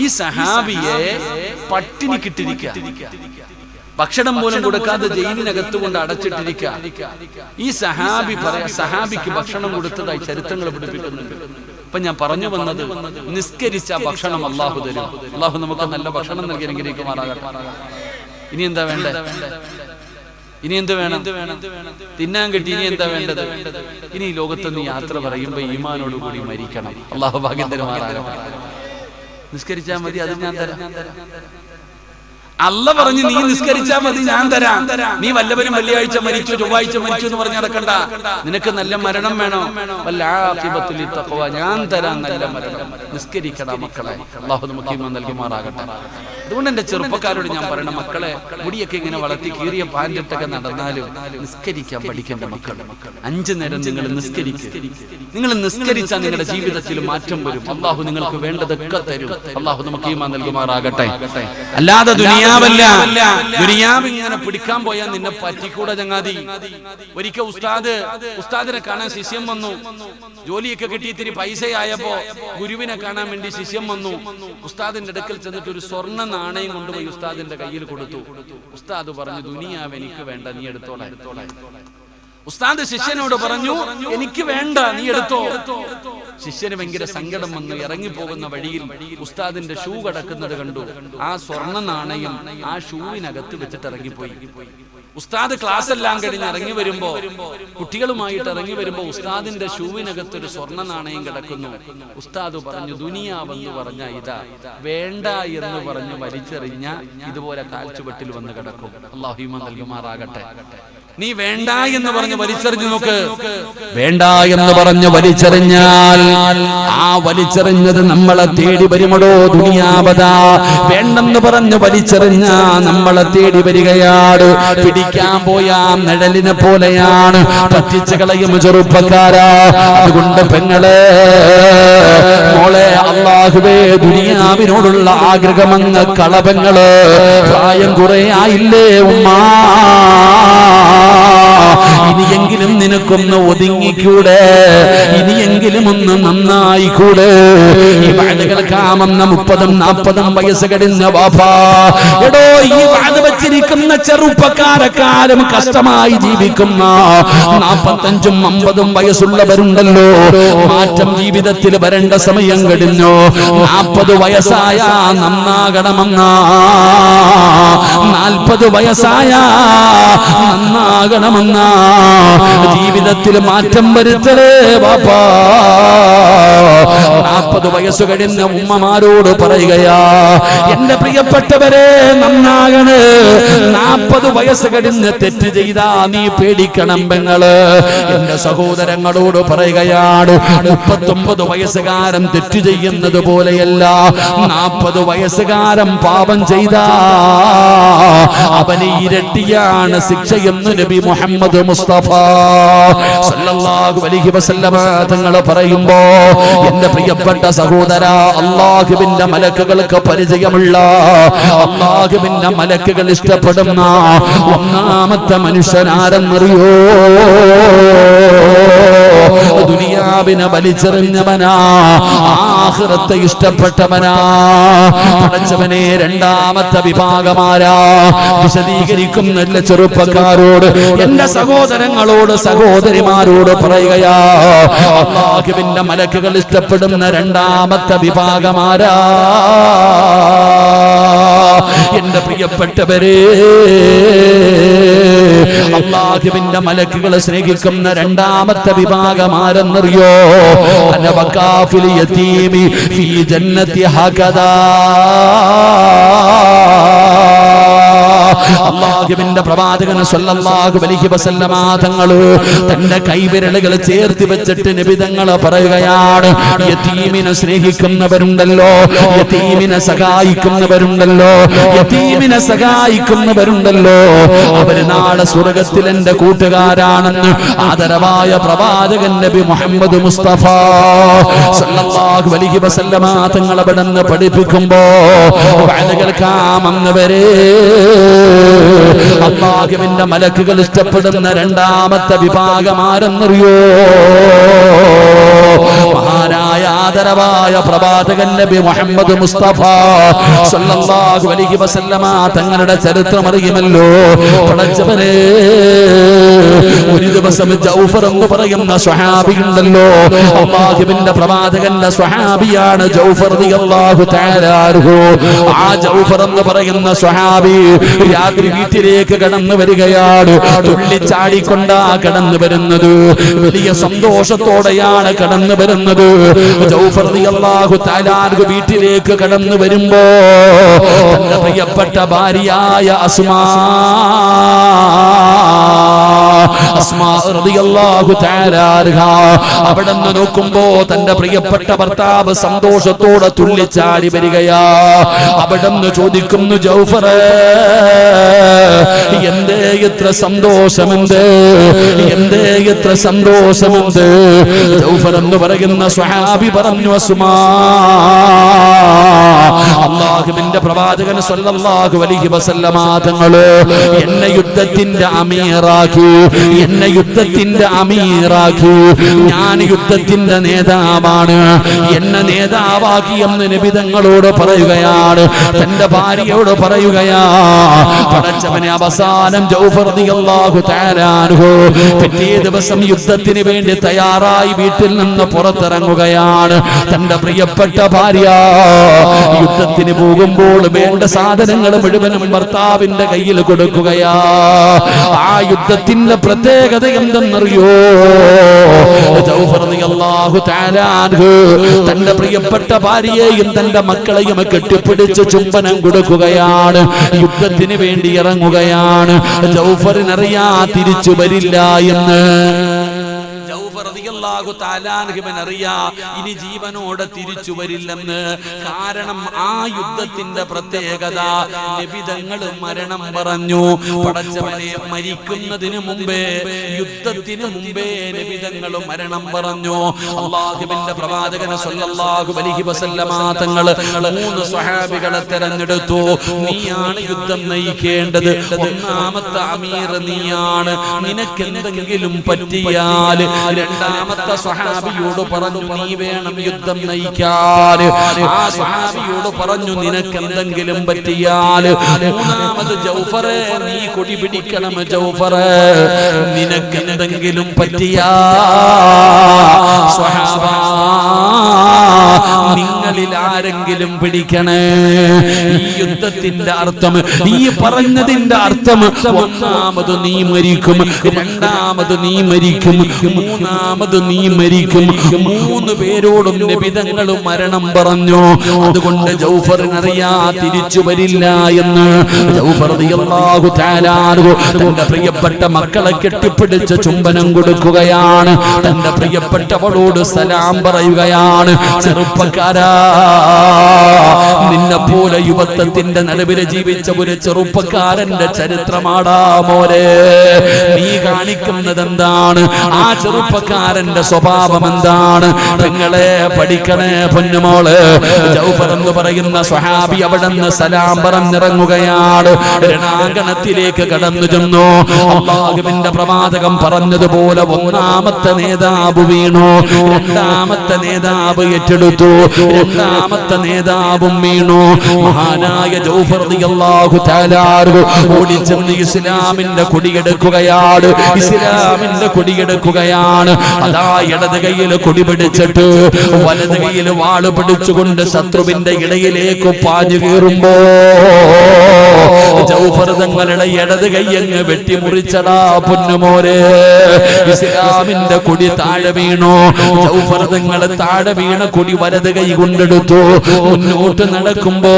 ഈ സഹാബിയെ പട്ടിണി കിട്ടിരിക്കുക, ഭക്ഷണം പോലും കൊടുക്കാതെ ജയിലിനകത്ത് കൊണ്ട് അടച്ചിട്ടിരിക്കുക. ഈ സഹാബിക്ക് ഭക്ഷണം കൊടുത്തതായി ചരിത്രങ്ങൾ പഠിപ്പിക്കുന്നുണ്ട്. അപ്പൊ ഞാൻ പറഞ്ഞു വന്നത്, നിസ്കരിച്ച ഭക്ഷണം അല്ലാഹു തരും. അല്ലാഹു നമുക്ക് നല്ല ഭക്ഷണം നൽകി അനുഗ്രഹിക്കുമാറാകട്ടെ. ഇനി എന്താ വേണ്ടേ? ഇനി എന്ത് വേണം? തിന്നാൻ കിട്ടി. ഇനി എന്താ വേണ്ടത്? ഇനി ലോകത്തുനിന്ന് യാത്ര പറയുമ്പോ ഈമാനോട് കൂടി മരിക്കണം. അല്ലാഹു ഭാഗ്യം തരുമാറാകട്ടെ. നിസ്കരിച്ചാൽ മതി, അത് ഞാൻ തരാം. അല്ല പറഞ്ഞു, നീ നിസ്കരിച്ചാൽ മതി, ഞാൻ തരാം. നീ വല്ലവരും വെള്ളിയാഴ്ച മരിച്ചു, ചൊവ്വാഴ്ച മരിച്ചു എന്ന് പറഞ്ഞ് നടക്കണ്ട. നിനക്ക് നല്ല മരണം വേണോ? ഞാൻ തരാം നല്ല മരണം. നിസ്കരിക്കടാ മക്കളെ. അല്ലാഹു നമുക്ക് ഈമാൻ നൽകുമാറാകട്ടെ. അതുകൊണ്ട് എന്റെ ചെറുപ്പക്കാരോട് ഞാൻ പറയണം, മക്കളെ മുടിയൊക്കെ ഇങ്ങനെ വളർത്തി കീറിയ പാൻറ്റിട്ടൊക്കെ നടന്നാലും നിസ്കരിക്കാൻ പഠിക്കേണ്ട മക്കൾ. 5 നേരം നിങ്ങൾ നിസ്കരിക്കുക. നിങ്ങൾ നിസ്കരിച്ചാൽ നിങ്ങളുടെ ജീവിതത്തിൽ മാറ്റം വരും. അള്ളാഹു നിങ്ങൾക്ക് വേണ്ടതൊക്കെ തരും. അള്ളാഹു നമുക്ക് ഈമാൻ നൽകുമാറാകട്ടെ. അല്ലാതെ ദുനിയാവല്ല, ദുനിയാവ് ഇങ്ങനെ പിടിക്കാൻ പോയാൽ നിന്നെ പറ്റിക്കൂടെ ചങ്ങാതി. ഒരിക്കൽ ഉസ്താദിനെ കാണാൻ ശിഷ്യം വന്നു. ജോലിയൊക്കെ കിട്ടി ഇത്തിരി പൈസയായപ്പോ ഗുരുവിനെ കാണാൻ വേണ്ടി ശിഷ്യം വന്നു. ഉസ്താദിന്റെ അടുക്കൽ ചെന്നിട്ട് ഒരു സ്വർണ്ണ നാണയം കൊണ്ടുപോയി ഉസ്താദിന്റെ കയ്യിൽ കൊടുത്തു. ഉസ്താദ് പറഞ്ഞു, ദുനിയാവ് എനിക്ക് വേണ്ട, നീ എടുത്തോളാം. ഉസ്താദ് ശിഷ്യനോട് പറഞ്ഞു, എനിക്ക് വേണ്ട, നീ എടുത്തോ. ശിഷ്യന് ഭയങ്കര സങ്കടം വന്നു. ഇറങ്ങിപ്പോകുന്ന വഴിയിൽ ഉസ്താദിന്റെ ഷൂ കടക്കുന്നത് കണ്ടു. ആ സ്വർണ്ണ നാണയം ആ ഷൂവിനകത്ത് വെച്ചിട്ട് ഇറങ്ങിപ്പോയി. ഉസ്താദ് ക്ലാസ് എല്ലാം കഴിഞ്ഞ് ഇറങ്ങി വരുമ്പോ, കുട്ടികളുമായിട്ട് ഇറങ്ങി വരുമ്പോ ഉസ്താദിന്റെ ഷൂവിനകത്ത് ഒരു സ്വർണ്ണ നാണയം കിടക്കുന്നു. ഉസ്താദ് പറഞ്ഞു, ദുനിയാവെന്ന് പറഞ്ഞ ഇതാ, വേണ്ട എന്ന് പറഞ്ഞ് വലിച്ചെറിഞ്ഞ ഇതുപോലെ കാൽച്ചുവട്ടിൽ വന്ന് കിടക്കും. അല്ലാഹു ഈമാൻ നൽകുമാറാകട്ടെ. നീ വേണ്ട എന്ന് പറഞ്ഞ് വലിച്ചെറിഞ്ഞു നോക്ക്. വേണ്ട എന്ന് പറഞ്ഞ് വലിച്ചെറിഞ്ഞാൽ ആ വലിച്ചെറിഞ്ഞത് നമ്മളെ തേടി വരുമടോ ദുനിയാവതാ. വേണ്ടെന്ന് പറഞ്ഞ് വലിച്ചെറിഞ്ഞാ നമ്മളെ തേടി വരികയാണ്. പിടിക്കാൻ പോയാ നിഴലിനെ പോലെയാണ്, പറ്റിച്ചു കളയും ചെറുപ്പക്കാരാ. അതുകൊണ്ട് പെങ്ങളെ, മോളെ, അല്ലാഹുവേ, ദുനിയാവിനോടുള്ള ആഗ്രഹമെന്ന് കളപങ്ങള്. പ്രായം കുറെ ആയില്ലേ ഉമ്മാ, ഇനിയെങ്കിലും നിനക്കൊന്ന് ഒതുങ്ങിക്കൂടെ, ഇനിയെങ്കിലും ഒന്ന് നന്നായിക്കൂടെ. ഈ വാഴ കേൾക്കാമെന്ന 30-40 വയസ്സ് കഴിഞ്ഞ ബാപ്പാ, എടോ, ഈ വാഴ വെച്ചിരിക്കുന്ന ചെറുപ്പക്കാരെക്കാരും കഷ്ടമായി ജീവിക്കുന്ന 45-50 വയസ്സുള്ളവരുണ്ടല്ലോ. മാറ്റം ജീവിതത്തിൽ വരേണ്ട സമയം കഴിഞ്ഞു. 40 വയസ്സായ നന്നാകണമെന്ന, 40 വയസ്സായ നന്നാകണമെന്ന, ജീവിതത്തിൽ മാറ്റം വരുത്തലേ ബാപ്പാ. 40 വയസ്സ് കഴിഞ്ഞ ഉമ്മമാരോട് പറയുകയാ, എന്റെ പ്രിയപ്പെട്ടവരെ, നന്നാകണ്. 40 വയസ്സ് കഴിഞ്ഞ് തെറ്റ് ചെയ്താ നീ പേടിക്കണം പെങ്ങള്. എന്റെ സഹോദരങ്ങളോട് പറയുകയാണ്, 39 വയസ്സുകാരൻ തെറ്റ് ചെയ്യുന്നത് പോലെയല്ല, 40 വയസ്സുകാരൻ പാപം ചെയ്താ അവന് ഇരട്ടിയാണ് ശിക്ഷയെന്ന് നബി മുഹമ്മദ് മുസ്തഫ സല്ലല്ലാഹു അലൈഹി വസല്ലമ തങ്ങൾ പറയുമ്പോ, എന്റെ പ്രിയപ്പെട്ട സഹോദര, അല്ലാഹുവിന്റെ മലക്കുകൾക്ക് പരിചയമുള്ള, അല്ലാഹുവിന്റെ മലക്കുകൾ ഇഷ്ടപ്പെടുന്ന ഒന്നാമത്തെ മനുഷ്യനാരെന്നറിയോ? ദുനിയാവിനെ വലിച്ചെറിഞ്ഞവനാ, ആഖിറത്തെ ഇഷ്ടപ്പെട്ടവനാ. പടച്ചവനെ, രണ്ടാമത്തെ വിഭാഗമാരാ? വിശദീകരിക്കുന്ന എല്ലാ ചെറുപ്പക്കാരോട്, എന്റെ സഹോദരങ്ങളോട്, സഹോദരിമാരോട് പറയുകയാ, അല്ലാഹുവിന്റെ മലക്കുകൾ ഇഷ്ടപ്പെടുന്ന രണ്ടാമത്തെ വിഭാഗമാരാ? എന്റെ പ്രിയപ്പെട്ടവരെ, അല്ലാഹുവിന്റെ മലക്കുകളെ സ്നേഹിക്കുന്ന രണ്ടാമത്തെ വിഭാഗമാരെന്നറിയോ? അനബകാഫിൽ യതീമി ഫീ ജന്നതി ഹകദാ. അല്ലാഹുവിന്റെ പ്രവാചകൻ സ്വല്ലല്ലാഹു അലൈഹി വസല്ലമ തങ്ങൾ തന്റെ കൈവിരലുകൾ ചേർത്ത് വെച്ചിട്ട് നബി തങ്ങൾ പറയുകയാണ്, യതീമിനെ സ്നേഹിക്കുന്നവരുണ്ടല്ലോ, യതീമിനെ സഹായിക്കുന്നവരുണ്ടല്ലോ, യതീമിനെ സഹായിക്കുന്നവരുണ്ടല്ലോ, അവര് നാളെ സ്വർഗ്ഗത്തിൽ എന്റെ കൂട്ടുകാരാണെന്ന് ആദരവായ പ്രവാചകൻ നബി മുഹമ്മദ് മുസ്തഫ സല്ലല്ലാഹു അലൈഹി വസല്ലമ തങ്ങൾ അവിടുന്ന് പഠിപ്പിക്കുമ്പോ, കേൾക്കാമെന്നവരെ, അല്ലാഹുവിന്റെ മലക്കുകൾ ഇഷ്ടപ്പെടുന്ന രണ്ടാമത്തെ വിഭാഗമാരെന്നറിയോ? മഹാനായ ആദരവായ പ്രവാചകൻ നബി മുഹമ്മദ് മുസ്തഫ സല്ലല്ലാഹു അലൈഹി വസല്ലമ തങ്ങളുടെ ചരിത്രം അറിയുമല്ലോ. പടച്ചവനെ, ഒരു ദിവസം ജൗഫർ എന്ന് പറയുന്ന സ്വഹാബി ഉണ്ടല്ലോ, അല്ലാഹുവിന്റെ പ്രവാചകന്റെ സ്വഹാബിയാണ് ജൗഫർ റളിയല്ലാഹു തആല അൻഹു. ആ ജൗഫർ എന്ന് പറയുന്ന സ്വഹാബി രാത്രി വീട്ടിലേക്ക് കടന്നു വരികയാണ്. തുള്ളിച്ചാടിക്കൊണ്ടാ കടന്നു വരുന്നത്, വലിയ സന്തോഷത്തോടെയാണ് കടന്നു വരുന്നത്. ജൗഫർ റളിയല്ലാഹു തആല അൻഹു വീട്ടിലേക്ക് കടന്നു വരുമ്പോ തന്റെ പ്രിയപ്പെട്ട ഭാര്യയായ അസ്മാ അസ്മാ റളിയല്ലാഹു തആല അൻഹ അവിടുന്ന് നോക്കുമ്പോ തന്റെ പ്രിയപ്പെട്ട ഭർത്താവ് സന്തോഷത്തോടെ തുള്ളിച്ചാടി വരികയാ. അവിടുന്ന് ചോദിക്കുന്നു, ജൗഫറേ എന്തേ എത്ര സന്തോഷമുണ്ട്, എന്തേ എത്ര സന്തോഷമുണ്ട്? ജൗഫർ എന്ന് പറയുന്ന സ്വഹാബി പറഞ്ഞു, അസ്മാ അല്ലാഹുവിന്റെ പ്രവാചകൻ സ്വല്ലല്ലാഹു അലൈഹി വസല്ലമ തങ്ങള് എന്നെ യുദ്ധത്തിന്റെ അമീറാക്കി, എന്നെ യുദ്ധത്തിന്റെ അമീറാക്കി. ഞാൻ യുദ്ധത്തിന്റെ നേതാവാണ്, എന്നെ നേതാവാക്കി എന്ന് നബി തങ്ങളോട് പറയുകയാണ്, തന്റെ ഭാര്യയോട് പറയുകയാ. പടച്ചവനെ അവസാനം ജൗഫർ റളിയല്ലാഹു തആല അൻഹു പിറ്റേ ദിവസം യുദ്ധത്തിന് വേണ്ടി തയ്യാറായി വീട്ടിൽ നിന്ന് പുറത്തിറങ്ങുകയാണ്. തന്റെ പ്രിയപ്പെട്ട ഭാര്യ യുദ്ധത്തിന് പോകുമ്പോൾ വേണ്ട സാധനങ്ങൾ മുഴുവനും ഭർത്താവിന്റെ കയ്യിൽ കൊടുക്കുകയാ. ആ യുദ്ധത്തിന്റെ പ്രത്യേകത എന്തെന്നറിയോ? ജൗഫർ റളിയല്ലാഹു തആല അൻഹു തന്റെ പ്രിയപ്പെട്ട ഭാര്യയെയും തന്റെ മക്കളെയും കെട്ടിപ്പിടിച്ച് ചുംബനം കൊടുക്കുകയാണ്. യുദ്ധത്തിന് വേണ്ടി ഇറങ്ങുകയാണ്. ജൗഫറിനറിയാ തിരിച്ചു വരില്ല എന്ന്. ഇനി ജീവനോടെ തിരിച്ചു വരില്ലെന്ന്. കാരണം ആ യുദ്ധത്തിന്റെ പ്രത്യേകത, നബിതങ്ങൾ മരണം പറഞ്ഞു. പടച്ചവനെ മരിക്കുന്നതിന് മുമ്പേ, യുദ്ധത്തിന് മുമ്പേ നബിതങ്ങൾ മരണം പറഞ്ഞു. അല്ലാഹുവിന്റെ പ്രവാചകൻ സ്വല്ലല്ലാഹു അലൈഹി വസല്ലമ തങ്ങൾ 3 സ്വഹാബികളെ തെരഞ്ഞെടുത്തു. നീയാണ് യുദ്ധം നയിക്കേണ്ടത്, ഒന്നാമത്തെ അമീർ നീയാണ്. നിനക്ക് എന്തെങ്കിലും പറ്റിയാൽ രണ്ടാമത്തെ സ്വഹാബിയോട് പറഞ്ഞു, നീ വേണം യുദ്ധം നയിക്കാൻ. ആ സ്വഹാബിയോട് പറഞ്ഞു, നിനക്ക് എന്തെങ്കിലും പറ്റിയാൽ. മൂന്നാമത് ജൗഫറെ, നീ കൊടി പിടിക്കണം. ജൗഫറെ, നിനക്ക് എന്തെങ്കിലും പറ്റിയാ സ്വഹാബ നിങ്ങളിൽ ആരെങ്കിലും പിടിക്കണേ. ഈ യുദ്ധത്തിന്റെ അർത്ഥം, ഈ പറഞ്ഞതിന്റെ അർത്ഥം, ഒന്നാമത് നീ മരിക്കും, രണ്ടാമത് നീ മരിക്കും, മൂന്നാമത് നീ മരിക്കും. 3 പേരോടും നബിതങ്ങൾ മരണം പറഞ്ഞു. അതുകൊണ്ട് ജൗഫറിനറിയാ തിരിച്ചു വരില്ല എന്ന്. ജൗഫർ റളിയല്ലാഹു തആല അൻഹു തന്റെ പ്രിയപ്പെട്ട മക്കളെ കെട്ടിപ്പിടിച്ച് ചുംബനം കൊടുക്കുകയാണ്. തന്റെ പ്രിയപ്പെട്ടവളോട് സലാം പറയുകയാണ്. ചെറുപ്പക്കാരാ, നിന്നെ പോലെ യുവത്വത്തിന്റെ നടുവിൽ ജീവിച്ച ഒരു ചെറുപ്പക്കാരന്റെ ചരിത്രമാടാ മോനെ നീ കാണിക്കുന്നത് എന്താണ്? ആ ചെറുപ്പക്കാരന്റെ സ്വഭാവം എന്താണ്? നിങ്ങളെ പഠിക്കണേ പൊന്നുമോള്. ജൗഫർ എന്ന് പറയുന്ന സ്വഹാബി അവിടുന്ന് സലാം പറഞ്ഞിറങ്ങുകയാണ്. രണാങ്കണത്തിലേക്ക് കടന്നു ചെന്നു. അല്ലാഹുവിന്റെ പ്രവാചകൻ പറഞ്ഞതുപോലെ ഒന്നാമത്തെ നേതാവ് വീണു, രണ്ടാമത്തെ നേതാവ് ഏറ്റെടുത്തു, രണ്ടാമത്തെ നേതാവും വീണു. മഹാനായ ജൗഫർ റളിയല്ലാഹു തആല ഓടിച്ചെന്ന് ഇസ്ലാമിന്റെ കൊടിയെടുക്കുകയാണ്. ഇസ്ലാമിന്റെ കൊടിയെടുക്കുകയാണ്. അതാ ഇടത് കൈയിൽ കൊടി പിടിച്ചിട്ട് വലത് കൈയിൽ വാള് പിടിച്ചുകൊണ്ട് ശത്രുവിന്റെ ഇടയിലേക്ക് പാഞ്ഞു കയറുമ്പോ ജൗഫർ തങ്ങളുടെ ഇടത് കൈയങ്ങ് വെട്ടിമുറിച്ചടാ പൊന്നുമോരെ. ഇസ്ലാമിന്റെ കൊടി താഴെ വീണു. ജൗഫർ തങ്ങള് താഴെ വീണ കൊടി വലത് കൈ കൊണ്ടെടുത്തു. മുന്നോട്ട് നടക്കുമ്പോ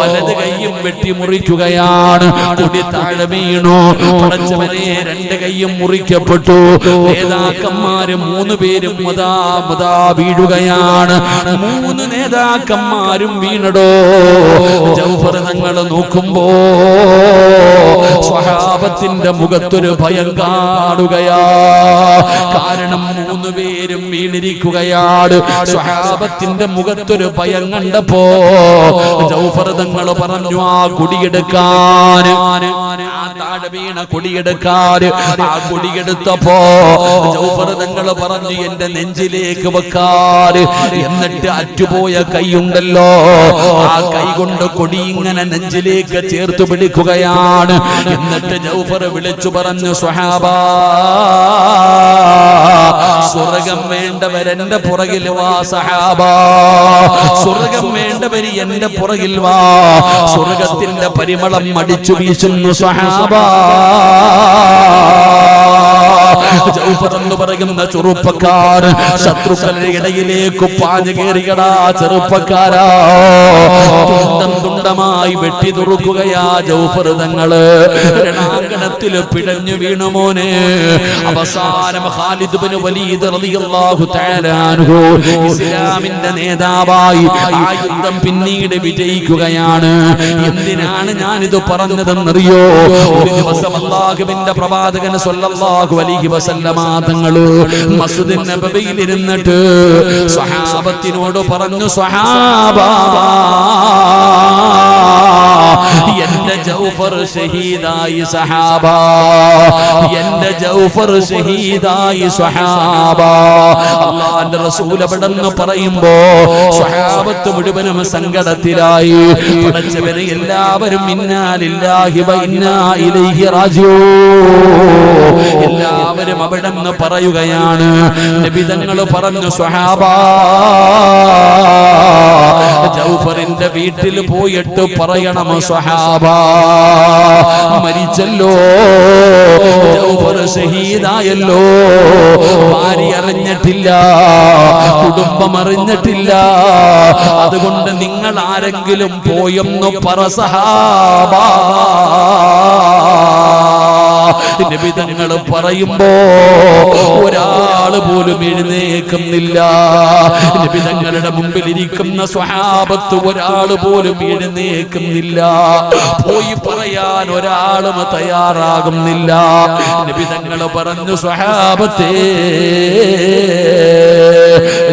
വലത് കൈയും വെട്ടിമുറിക്കുകയാണ്. കൊടി താഴെ വീണു. പടച്ചവനെ, 2 കൈയും മുറിക്കപ്പെട്ടു. നേതാക്കന്മാര് 3 പേരും മുതാ വീഴുകയാണ്. 3 നേതാക്കന്മാരും വീണടോ. ജൗഫർ തങ്ങൾ നോക്കുമ്പോ സ്വഹാബത്തിന്റെ മുഖത്തൊരു ഭയം കാണുകയാ. കാരണം 3 പേരും വീണിരിക്കുകയാണ്. സ്വഹാബത്തിന്റെ മുഖത്തൊരു ഭയം കണ്ടപ്പോ ജൗഫർ തങ്ങൾ പറഞ്ഞു, ആ കൊടിയെടുക്കാൻ, ആ താഴെ വീണ കൊടിയെടുക്കാൻ. ആ കൊടിയെടുത്തപ്പോ ജൗഫർ തങ്ങൾ പറഞ്ഞു, എന്റെ നെഞ്ചിലേക്ക് വെക്കാൻ. എന്നിട്ട് അറ്റുപോയ കൈയുണ്ടല്ലോ, ആ കൈ കൊണ്ട് കൊടി ഇങ്ങനെ നെഞ്ചിലേക്ക് ചേർത്ത് പിടിക്കുകയാണ്. എന്നിട്ട് ജൗഫർ വിളിച്ചു പറഞ്ഞു, സ്വഹാബാ, സ്വർഗം വേണ്ടവരെന്റെ പുറകിൽ വാ. സഹാബാ, സ്വർഗം വേണ്ടവര് എന്റെ പുറകിൽ വാ. സ്വർഗത്തിന്റെ പരിമളം അടിച്ചു വീശുന്നു സ്വഹാബാ. ജൗഫർ എന്ന് പറയുന്ന ചെറുപ്പക്കാർ ശത്രുക്കളുടെ ഇടയിലേക്ക് പാഞ്ഞു കയറിയടാ. ചെറുപ്പക്കാരാ, തുണ്ടം തുണ്ടമായി വെട്ടി നുറുക്കുകയാ ജൗഫർ തങ്ങള്. രണാങ്കണ വാഹനത്തിൽ പിടഞ്ഞു വീണു മോനെ. അവസാനം ഖാലിദ് ഇബ്നു വലീദ് റളിയല്ലാഹു തആല അൻഹു ഇസ്ലാമിന്റെ നേതാവായി ആ യുദ്ധം പിന്നീട് വിജയിക്കുകയാണ്. എന്തിനാണ് ഞാനിത് പറഞ്ഞതെന്നറിയോ? ഒരു ദിവസം അല്ലാഹുവിന്റെ പ്രവാചകൻ സ്വല്ലല്ലാഹു അലൈഹി വസല്ലമ തങ്ങൾ മസ്ജിദുൻ നബവിയിൽ ഇരുന്നിട്ട് സ്വഹാബത്തിനോട് പറഞ്ഞു, സ്വഹാബ, എന്റെ ജൗഫർ ഷഹീദായി സഹാബ, എന്റെ ജൗഫർ ഷഹീദായി സ്വഹാബ. അല്ലാഹുവിന്റെ റസൂൽ അവിടെന്ന് പറയുമ്പോ സ്വഹാബത്ത് മുഴുവനും സങ്കടത്തിലായി. പടച്ചവനെ, എല്ലാവരും ഇന്നാ ലില്ലാഹി വ ഇന്നാ ഇലൈഹി റാജിഊൻ, എല്ലാവരും അവിടെന്ന് പറയുകയാണ്. നബി തങ്ങൾ പറഞ്ഞു, സ്വഹാബ, ജൗഫറിന്റെ വീട്ടിൽ പോയിട്ട് പറയണം, സ്വഹാബ മരിച്ചല്ലോ, ജൗഫർ ഷഹീദായല്ലോ, ഭാര്യ അറിഞ്ഞിട്ടില്ല, കുടുംബം അറിഞ്ഞിട്ടില്ല, അതുകൊണ്ട് നിങ്ങൾ ആരെങ്കിലും പോയെന്ന് പറ സഹാബ. നബി തങ്ങൾ പറയുമ്പോ ഒരാള് പോലും എഴുന്നേക്കുന്നില്ല. നബി തങ്ങളുടെ മുമ്പിൽ ഇരിക്കുന്ന സ്വഹാബത്ത് ഒരാള് പോലും എഴുന്നേക്കുന്നില്ല. പോയി പറയാൻ ഒരാളും തയ്യാറാകുന്നില്ല. നബി തങ്ങൾ പറഞ്ഞു, സ്വഹാബത്തേ,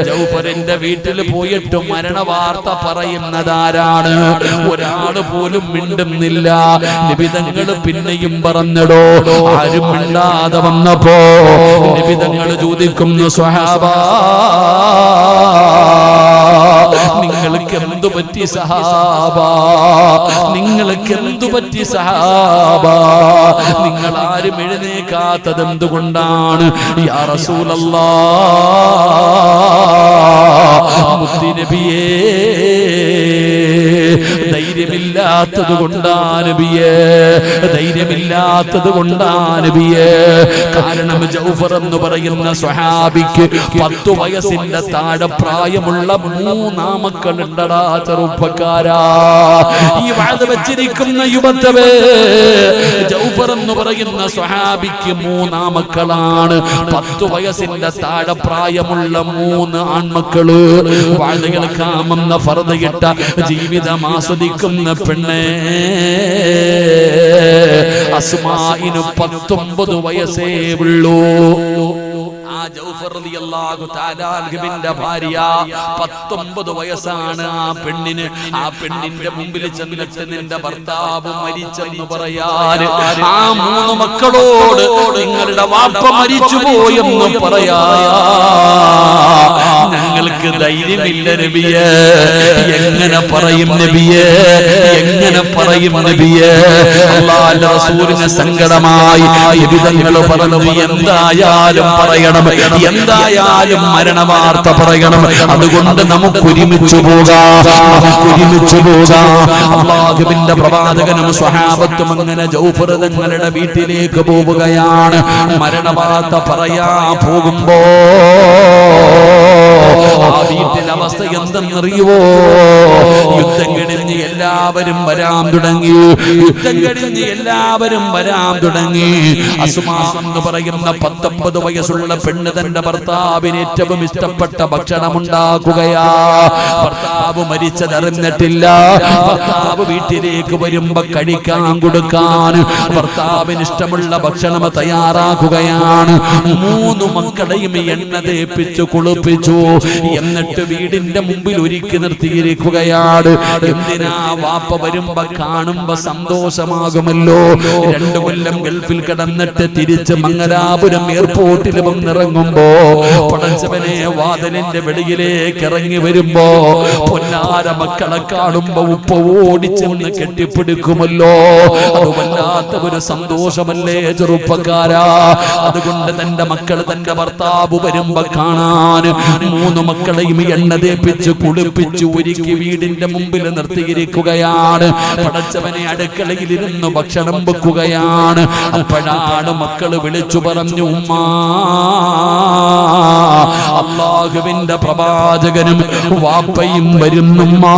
ജൗഫറിന്റെ വീട്ടിൽ പോയിട്ട് മരണവാർത്ത പറയുന്നതാരാണ്? ഒരാള് പോലും മിണ്ടുന്നില്ല. നബി തങ്ങൾ പിന്നെയും പറഞ്ഞടോ. ആരും മിണ്ടാതെ വന്നപ്പോ നബി തങ്ങൾ ചോദിക്കുന്നു, സ്വഹാബ, നിങ്ങൾക്ക് എന്തു പറ്റി സഹാബ? നിങ്ങൾക്ക് എന്തു പറ്റി സഹാബ? നിങ്ങൾ ആരും എഴുന്നേക്കാത്തത് എന്തുകൊണ്ടാണ്? യാ റസൂലല്ലാഹ്, മുത്തി നബിയേ, ധൈര്യമില്ലാത്തത് കൊണ്ടാണ് നബിയേ, ധൈര്യമില്ലാത്തത് കൊണ്ടാണ് നബിയേ. കാരണം ജൗഫർ എന്ന് പറയുന്ന സ്വഹാബിക്ക് 10 വയസ്സിന്റെ താഴെ പ്രായമുള്ള 3 മക്കളുണ്ടടാ ചെറുപ്പക്കാരാ. ഈ വാഴ വെച്ചിരിക്കുന്ന യുവത്തവേ, ജൗഫർ എന്ന് പറയുന്ന സ്വഹാബിക്ക് 3 മക്കളാണ്. 10 വയസ്സിന്റെ താഴെ പ്രായമുള്ള 3 ആൺമക്കള്. വാഴകൾ കാമെന്ന ഫർദയിട്ട ജീവിതം ആസ്വദിക്കുന്ന പെണ്ണേ, അസ്മാഇന് 19 വയസ്സേ ഉള്ളൂ. ആ ജൗഫർ റളിയല്ലാഹു തആല അൻഹുവിന്റെ ഭാര്യ 19 വയസ്സാണ് ആ പെണ്ണിന്. ആ പെണ്ണിന്റെ മുമ്പിൽ ചെന്നിട്ട് നിന്റെ ഭർത്താവ് മരിച്ചെന്ന് പറയാൻ ആ 3 മക്കളോട് നിങ്ങളുടെ വാപ്പ മരിച്ചു പോയെന്ന് പറയാ ഞങ്ങൾക്ക് ധൈര്യമില്ല നബിയേ. എങ്ങനെ പറയും നബിയേ? എങ്ങനെ പറയും നബിയേ? അല്ലാഹുവിന്റെ റസൂലിന് സങ്കടമായി. നബിതങ്ങൾ പറഞ്ഞു, എന്തായാലും പറയണം, എന്തായാലും മരണവാർത്ത പറയണം. അതുകൊണ്ട് നമുക്ക് ഒരുമിച്ച് പോകാം, നമുക്ക് ഒരുമിച്ച് പോകാം. അല്ലാഹുവിന്റെ പ്രവാചകനും സ്വഹാബത്തും അങ്ങനെ ജൗഫർ തങ്ങളുടെ വീട്ടിലേക്ക് പോവുകയാണ്. മരണവാർത്ത പറയാ പോകുമ്പോ ആ വീട്ടിലെ അവസ്ഥ എന്തെന്നറിയുവോ? യുദ്ധം കഴിഞ്ഞ് എല്ലാവരും വരാൻ തുടങ്ങി. യുദ്ധം കഴിഞ്ഞ് എല്ലാവരും വരാൻ തുടങ്ങി. അസ്മാ എന്ന് പറയുന്ന 19 വയസ്സുള്ള പെണ്ണ് തന്റെ ഭർത്താവിന് ഏറ്റവും ഇഷ്ടപ്പെട്ട ഭക്ഷണം ഉണ്ടാക്കുകയാ. ഭർത്താവ് മരിച്ചതറിഞ്ഞിട്ടില്ല. ഭർത്താവ് വീട്ടിലേക്ക് വരുമ്പോ കഴിക്കാൻ കൊടുക്കാൻ ഭർത്താവിന് ഇഷ്ടമുള്ള ഭക്ഷണം തയ്യാറാക്കുകയാണ്. 3 മക്കളെയും എണ്ണ തേപ്പിച്ചു കുളിപ്പിച്ചു. എന്നിട്ട് വീടിന്റെ മുമ്പിൽ ഒരുക്കി നിർത്തിയിരിക്കുകയാണ്. എന്തിനാ? വാപ്പ വരുമ്പോ കാണുമ്പോ സന്തോഷമാകുമല്ലോ. 2 കൊല്ലം ഗൾഫിൽ കിടന്നിട്ട് തിരിച്ച് മംഗലാപുരം എയർപോർട്ടിൽ വന്നിറങ്ങുമ്പോ പടച്ചവനെ വാതിലിന്റെ വെളിയിലേക്ക് ഇറങ്ങി വരുമ്പോ പൊന്നാര മക്കളെ കാണുമ്പോ ഉപ്പ ഓടിച്ചെന്ന് കെട്ടിപ്പിടിക്കുമല്ലോ. അത് വല്ലാത്ത ഒരു സന്തോഷമല്ലേ ചെറുപ്പക്കാരാ? അതുകൊണ്ട് തന്റെ മക്കൾ തന്റെ ഭർത്താവ് വരുമ്പോ കാണാൻ 3 മക്കളെയും എണ്ണ തേപ്പിച്ച് കുളിപ്പിച്ച് ഒരുക്കി വീടിന്റെ മുമ്പിൽ നിർത്തിയിരിക്കുകയാണ്. പടച്ചവനെ അടുക്കളയിൽ ഇരുന്ന് ഭക്ഷണം വെക്കുകയാണ്. അപ്പോഴാണ് മക്കള് വിളിച്ചു പറഞ്ഞു, ഉമ്മാ, അല്ലാഹുവിന്റെ പ്രവാചകനും വാപ്പയും വരുന്നുമ്മാ.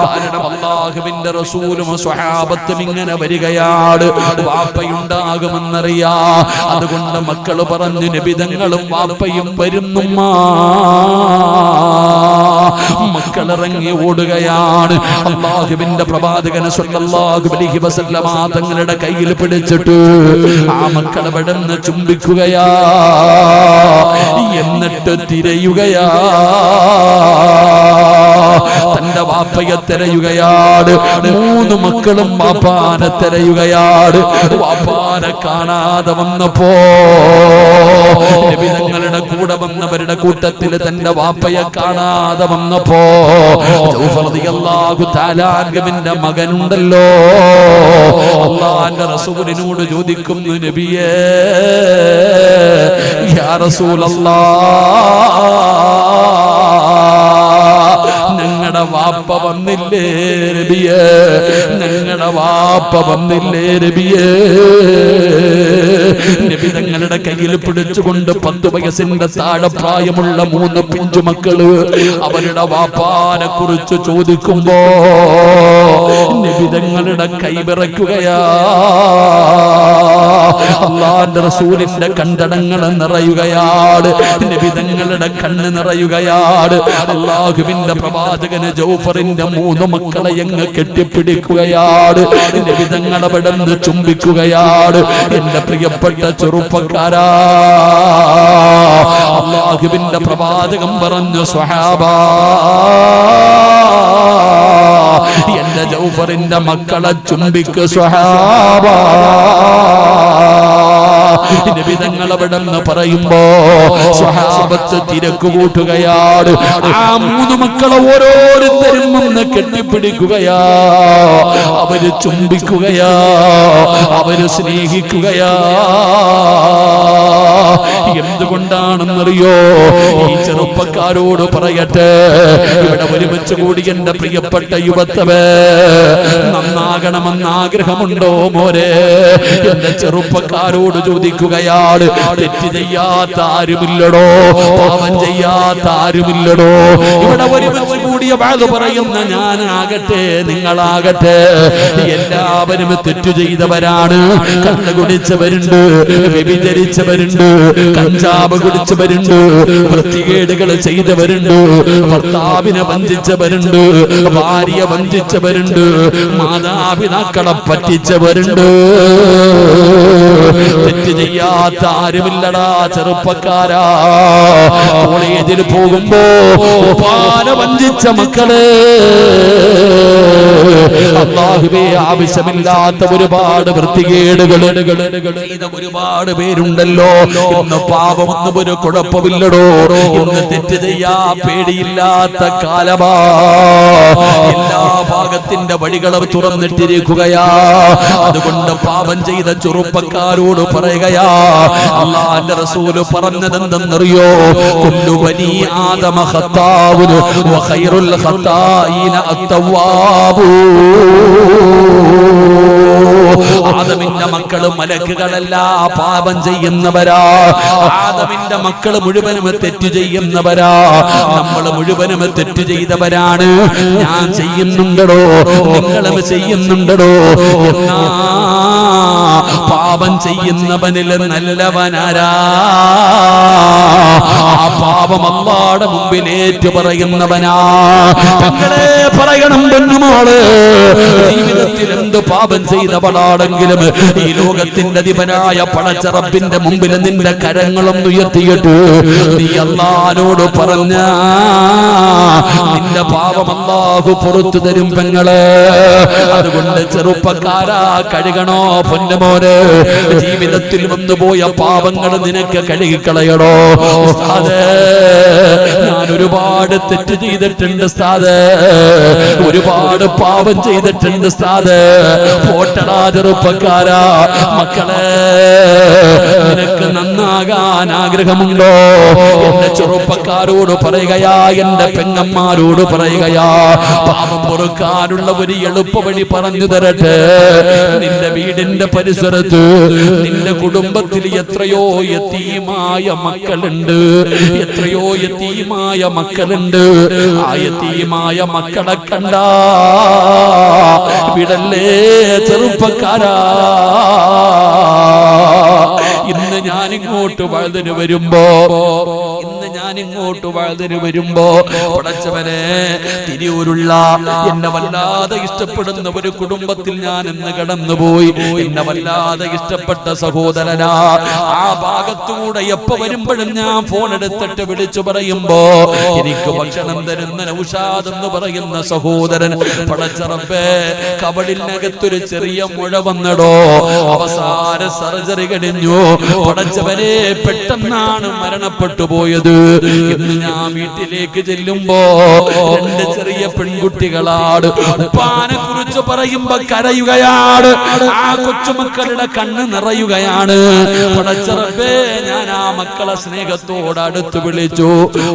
കാരണം അല്ലാഹുവിന്റെ റസൂലും സ്വഹാബത്തും ഇങ്ങനെ വരികയാണ്. വാപ്പയുണ്ടാകുമെന്നറിയാ. അതുകൊണ്ട് മക്കള് പറഞ്ഞു നബിതങ്ങളും വാപ്പയും വരുന്നുമ്മ. മക്കളിറങ്ങി ഓടുകയാണ്. അല്ലാഹുവിന്റെ പ്രവാചകൻ സ്വല്ലല്ലാഹു അലൈഹി വസല്ലമ തങ്ങളുടെ കയ്യിൽ പിടിച്ചിട്ട് ആ മക്കളെ വിടന്ന് ചുംബിക്കുകയാ. എന്നിട്ട് തിരയുകയാ. തന്റെ വാപ്പയെ തിരയുകയാണ്. 3 മക്കളും വാപ്പാനെ തിരയുകയാണ്. വാപ്പാനെ കാണാതെ വന്നപ്പോ നബി തങ്ങളുടെ കൂടെ വന്നവരുടെ കൂട്ടത്തിൽ തന്റെ വാപ്പയെ കാണാതെ വന്നപ്പോ ജൗഫർ റളിയല്ലാഹു തആല അൻഹുവിന്റെ മകനുണ്ടല്ലോ, അല്ലാഹുവിന്റെ റസൂലിനോട് ചോദിക്കുന്നു, നബിയേ യാ റസൂലല്ലാഹ്, ഞങ്ങളുടെ വാപ്പ വന്നില്ലേ നബിയേ, ഞങ്ങളുടെ വാപ്പ വന്നില്ലേ നബിയേ. നബി തങ്ങളുടെ കയ്യിൽ പിടിച്ചുകൊണ്ട് 10 വയസ്സിന്റെ താഴെ പ്രായമുള്ള 3 പിഞ്ചുമക്കള് അവരുടെ വാപ്പാനെ കുറിച്ച് ചോദിക്കുമ്പോ നബി തങ്ങളുടെ കൈ വിറയ്ക്കുകയാ. അല്ലാഹുവിന്റെ റസൂലിന്റെ കണ്ടടങ്ങൾ നിറയുകയാണ്. നബി തങ്ങളുടെ കണ്ണ് നിറയുകയാണ്. അല്ലാഹുവിന്റെ പ്രവാചകന് ജൗഫറിന്റെ 3 മക്കളെ അങ്ങ് കെട്ടിപ്പിടിക്കുകയാണ്. നബി തങ്ങളെ വിടന്ന് ചുംബിക്കുകയാണ്. എന്റെ പ്രിയപ്പെട്ട ചെറുപ്പക്കാരാ, അല്ലാഹുവിന്റെ പ്രവാചകൻ പറഞ്ഞു, സ്വഹാബാ, എന്റെ ജൗഫറിന്റെ മക്കളെ ചുംബിക്ക് സ്വഹാബാ. നബി തങ്ങളെ വിടന്ന് പറയുമ്പോ സ്വഹാബത്ത് തിരക്ക് കൂട്ടുകയാണ്. ആ 3 മക്കളെ ഓരോരുത്തരും ഒന്ന് കെട്ടിപ്പിടിക്കുകയാ. അവര് ചുംബിക്കുകയാ, അവര് സ്നേഹിക്കുകയാ. എന്തുകൊണ്ടാണെന്നറിയോ? ഈ ചെറുപ്പക്കാരോട് പറയട്ടെ, ഇവിടെ ഒരുമിച്ച് കൂടി എന്റെ പ്രിയപ്പെട്ട യുവത്തവേ, നന്നാകണമെന്ന് ആഗ്രഹമുണ്ടോ മോരെ? എന്റെ ചെറുപ്പക്കാരോട് ചോദിക്കുകയാണ്, തെറ്റ് ചെയ്യാത്ത ആരുമില്ലടോ, പാപം ചെയ്യാത്ത ആരുമില്ലടോ. ഇവിടെ ഒരുമിച്ച് കൂടിയ വാഴ പറയുന്ന ഞാനാകട്ടെ നിങ്ങളാകട്ടെ എല്ലാവരും തെറ്റു ചെയ്തവരാണ്. കള്ള് കുടിച്ചവരുണ്ട്, വ്യഭിചരിച്ചവരുണ്ട്, കഞ്ചാവ് കുടിച്ചവരുണ്ട്, വൃത്തികേടുകൾ ചെയ്തവരുണ്ട്, ഭർത്താവിനെ വഞ്ചിച്ചവരുണ്ട്, ഭാര്യയെ വഞ്ചിച്ചവരുണ്ട്, മാതാപിതാക്കളെ പറ്റിച്ചവരുണ്ട്. തെറ്റ് ചെയ്യാത്ത ആരുമില്ലടാ ചെറുപ്പക്കാരാ. കോളേജിൽ പോകുമ്പോ പാല വഞ്ചിച്ച മക്കളെ, അല്ലാഹുവേ, ആവശ്യമില്ലാത്ത ഒരുപാട് വൃത്തികേടുകൾ ചെയ്ത ഒരുപാട് പേരുണ്ടല്ലോ. ഇന്ന് പാപമൊന്നും ഒരു കുഴപ്പമില്ലടോ. ഇന്ന് തെറ്റ് ചെയ്യാ പേടിയില്ലാത്ത കാലമാ. എല്ലാ ഭാഗത്തിന്റെ വഴികളും തുറന്നിട്ടിരിക്കുകയാ. അതുകൊണ്ട് പാപം ചെയ്ത ചെറുപ്പക്കാരോട് പറയുകയാ, അല്ലാഹുവിന്റെ റസൂല് പറഞ്ഞതെന്തെന്നറിയോ? കുല്ലു ബനി ആദമ ഖത്താഉൻ വ ഖൈറുൽ ഖത്താഈന അത്തവാബു. ആദമിന്റെ മക്കള് മലക്കുകളല്ല, പാപം ചെയ്യുന്നവരാ. ആദമിന്റെ മക്കള് മുഴുവനും തെറ്റു ചെയ്യുന്നവരാ. നമ്മൾ മുഴുവനും തെറ്റു ചെയ്തവരാണ്. ഞാൻ ചെയ്യുന്നുണ്ടോ, നിങ്ങളും ചെയ്യുന്നുണ്ടോ? പാപം ചെയ്യുന്നവനിൽ നല്ലവനാരാ? ആ പാപം അല്ലാഹുവിന്റെ മുമ്പിൽ ഏറ്റു പറയുന്നവനാ. തങ്ങളെ പറയണം പെണ്ണുമോള്, ജീവിതത്തിൽ എന്ത് പാപം ചെയ്തവളാണെങ്കിലും ഈ ലോകത്തിന്റെ അധിപനായ പടച്ച റബ്ബിന്റെ മുമ്പിൽ നിന്റെ കരങ്ങളൊന്ന് ഉയർത്തിയിട്ട് നീ അല്ലാഹുവോട് പറഞ്ഞ നിന്റെ പാപം അല്ലാഹു പുറത്തു തരും പെങ്ങളെ. അതുകൊണ്ട് ചെറുപ്പക്കാരാ, കഴുകണോ പൊന്നുമോനെ? ജീവിതത്തിൽ വന്നുപോയ പാപങ്ങൾ നിനക്ക് കഴുകിക്കളയണോ? ഉസ്താദേ, ഞാൻ ഒരുപാട് തെറ്റ് ചെയ്തിട്ടുണ്ട് ഉസ്താദേ, ഒരുപാട് പാപം ചെയ്തിട്ടുണ്ട് ഉസ്താദേ. പോട്ടടാ ചെറുപ്പക്കാരാ. മക്കളെ, നിനക്ക് നന്നാകാൻ ആഗ്രഹമുണ്ടോ? എന്റെ ചെറുപ്പക്കാരോട് പറയുകയാ, എന്റെ പെങ്ങന്മാരോട് പറയുകയാ, പാപം പൊറുക്കാനുള്ള ഒരു എളുപ്പ വഴി പറഞ്ഞു തരട്ടെ. നിന്റെ വീടിന്റെ പരിസരത്ത് നിന്റെ കുടുംബത്തിൽ എത്രയോ യതീമായ മക്കളുണ്ട്, എത്രയോ യതീമായ മക്കളുണ്ട്. ആ യതീമായ മക്കളെ കണ്ടാ വിടല്ലേ ചെറുപ്പക്കാരാ. ഇന്ന് ഞാനിങ്ങോട്ട് വഴുതിന് വരുമ്പോ പടച്ചവനെ, തിരിയൂരുള്ള എന്നെ വല്ലാതെ ഇഷ്ടപ്പെടുന്ന ഒരു കുടുംബത്തിൽ ഞാൻ ഇന്ന് കടന്നുപോയി. എന്നെ വല്ലാതെ ഇഷ്ടപ്പെട്ട സഹോദരനാ. ആ ഭാഗത്തൂടെ എപ്പോ വരുമ്പോഴും ഞാൻ ഫോൺ എടുത്തിട്ട് വിളിച്ചു പറയുമ്പോ എനിക്ക് ഭക്ഷണം തരുന്ന നൗഷാദ് എന്ന് പറയുന്ന സഹോദരൻ, പടച്ചറമ്പേ, കബടിനകത്തൊരു ചെറിയ മുഴ വന്നടോ, അവസാന സർജറി കഴിഞ്ഞു. പടച്ചവനെ, പെട്ടെന്നാണ് മരണപ്പെട്ടു പോയത്. ഇന്ന് ഞാൻ വീട്ടിലേക്ക് ചെല്ലുമ്പോ രണ്ട് ചെറിയ പെൺകുട്ടികളാണ്. ഉപ്പാനെ കുറിച്ച് പറയുമ്പോ കരയുകയാണ്. ആ കൊച്ചുമക്കളുടെ കണ്ണ് നിറയുകയാണ്. പടച്ചറമ്പേ, ഞാൻ ആ മക്കളെ സ്നേഹത്തോട് അടുത്ത് വിളിച്ചു.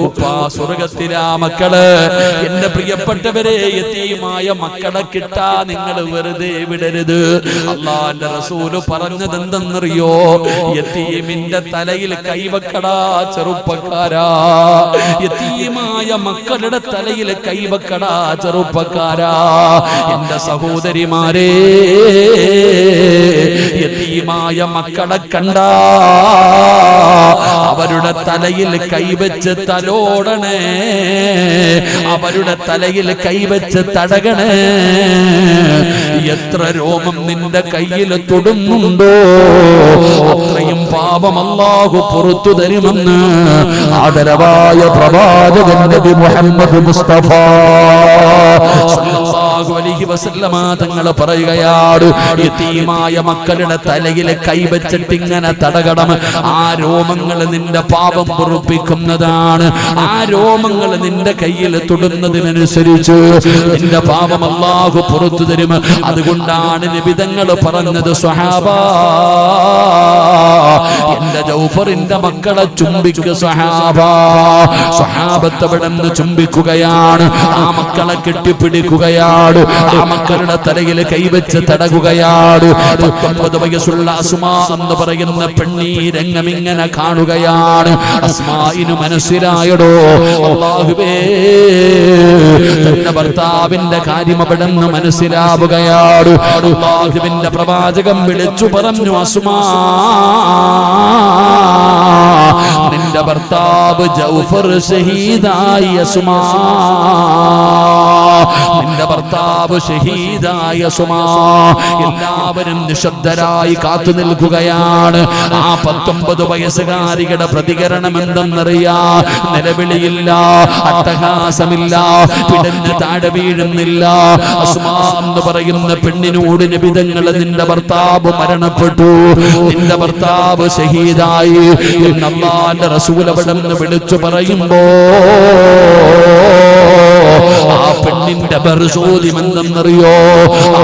ഉപ്പാ, സ്വർഗത്തിലെ ആ മക്കള്, എന്റെ പ്രിയപ്പെട്ടവരെ, യതീമായ മക്കളെ കിട്ടാ നിങ്ങൾ വെറുതെ വിടരുത്. അല്ലാഹുവിന്റെ റസൂല് പറഞ്ഞത് എന്തെന്നറിയോ? യതീമിന്റെ തലയിൽ കൈവക്കടാ ചെറുപ്പക്കാരാ. യതീമായ മക്കളുടെ തലയിൽ കൈവക്കടാ ചെറുപ്പക്കാരാ. എന്റെ സഹോദരിമാരെ, യതീമായ മക്കളെ കണ്ടാ അവരുടെ തലയിൽ കൈവച്ച് തലോടണേ, അവരുടെ തലയിൽ കൈവച്ച് തടകണേ. എത്ര രോമം നിന്റെ കയ്യിൽ തൊടുന്നുണ്ടോ അത്രയും പാപം അല്ലാഹു പുറത്തു തരുമെന്ന് ആദരവായ പ്രവാചകൻ നബി മുഹമ്മദ് മുസ്തഫ സല്ലല്ലാഹു അലൈഹി വസല്ലമ തങ്ങൾ പറയുകയാണ്, യതീമായ മക്കളുടെ തലയിൽ കൈവച്ചിട്ട് ഇങ്ങനെ തടകണം. ആ രോമങ്ങൾ നിന്റെ പാപം പൊറുപ്പിക്കുന്നതാണ്. ആ രോമങ്ങൾ നിന്റെ കയ്യിൽ തൊടുന്നതിനനുസരിച്ച് നിന്റെ പാപം അല്ലാഹു പുറത്തു തരും. അതുകൊണ്ടാണ് നബി തങ്ങൾ പറഞ്ഞത്, സ്വഹാബാ, എന്റെ ജൗഫറിന്റെ മക്കളെ ചുംബിക്ക് സ്വഹാബാ. സ്വഹാബത്ത് അവിടുന്ന് ചുംബിക്കുകയാണ്. ആ മക്കളെ കെട്ടിപ്പിടിക്കുകയാണ്. ആ മക്കളുടെ തലയിൽ കൈവച്ച് തടകുകയാണ്. 19 വയസ്സുള്ള അസ്മാ എന്ന് പറയുന്ന പെണ്ണീ രംഗം ഇങ്ങനെ കാണുകയാണ്. അസ്മായിന് മനസ്സിലായടോ, അല്ലാഹുവേ, തന്റെ ഭർത്താവിന്റെ കാര്യം അവിടുന്ന് മനസ്സിലാവുകയാണ്. അല്ലാഹുവിന്റെ പ്രവാചകൻ വിളിച്ചു പറഞ്ഞു, അസ്മാ, നിന്റെ ഭർത്താവ് ജൗഫർ ഷഹീദായി. അസ്മാ, നിന്റെ ഭർത്താവ് ഷഹീദായ അസ്മാ. എല്ലാവരും നിശബ്ദരായി കാത്തു നിൽക്കുകയാണ്. ആ 19 വയസ്സുകാരിയുടെ പ്രതികരണം എന്തെന്നറിയാ? നിലവിളിയില്ല, അട്ടഹാസമില്ല, പിടഞ്ഞ് താഴെ വീഴുന്നില്ല. അസ്മാ എന്ന് പറയുന്ന പെണ്ണിനോട് നബി തങ്ങൾ, നിന്റെ ഭർത്താവ് മരണപ്പെട്ടു, നിന്റെ ഭർത്താവ് ഷഹീദായി എന്ന് അല്ലാഹുവിന്റെ റസൂൽ അവിടുന്ന് വിളിച്ചു പറയുമ്പോ ആ പെണ്ണിന്റെ പരിശോധന എന്തെന്നറിയോ?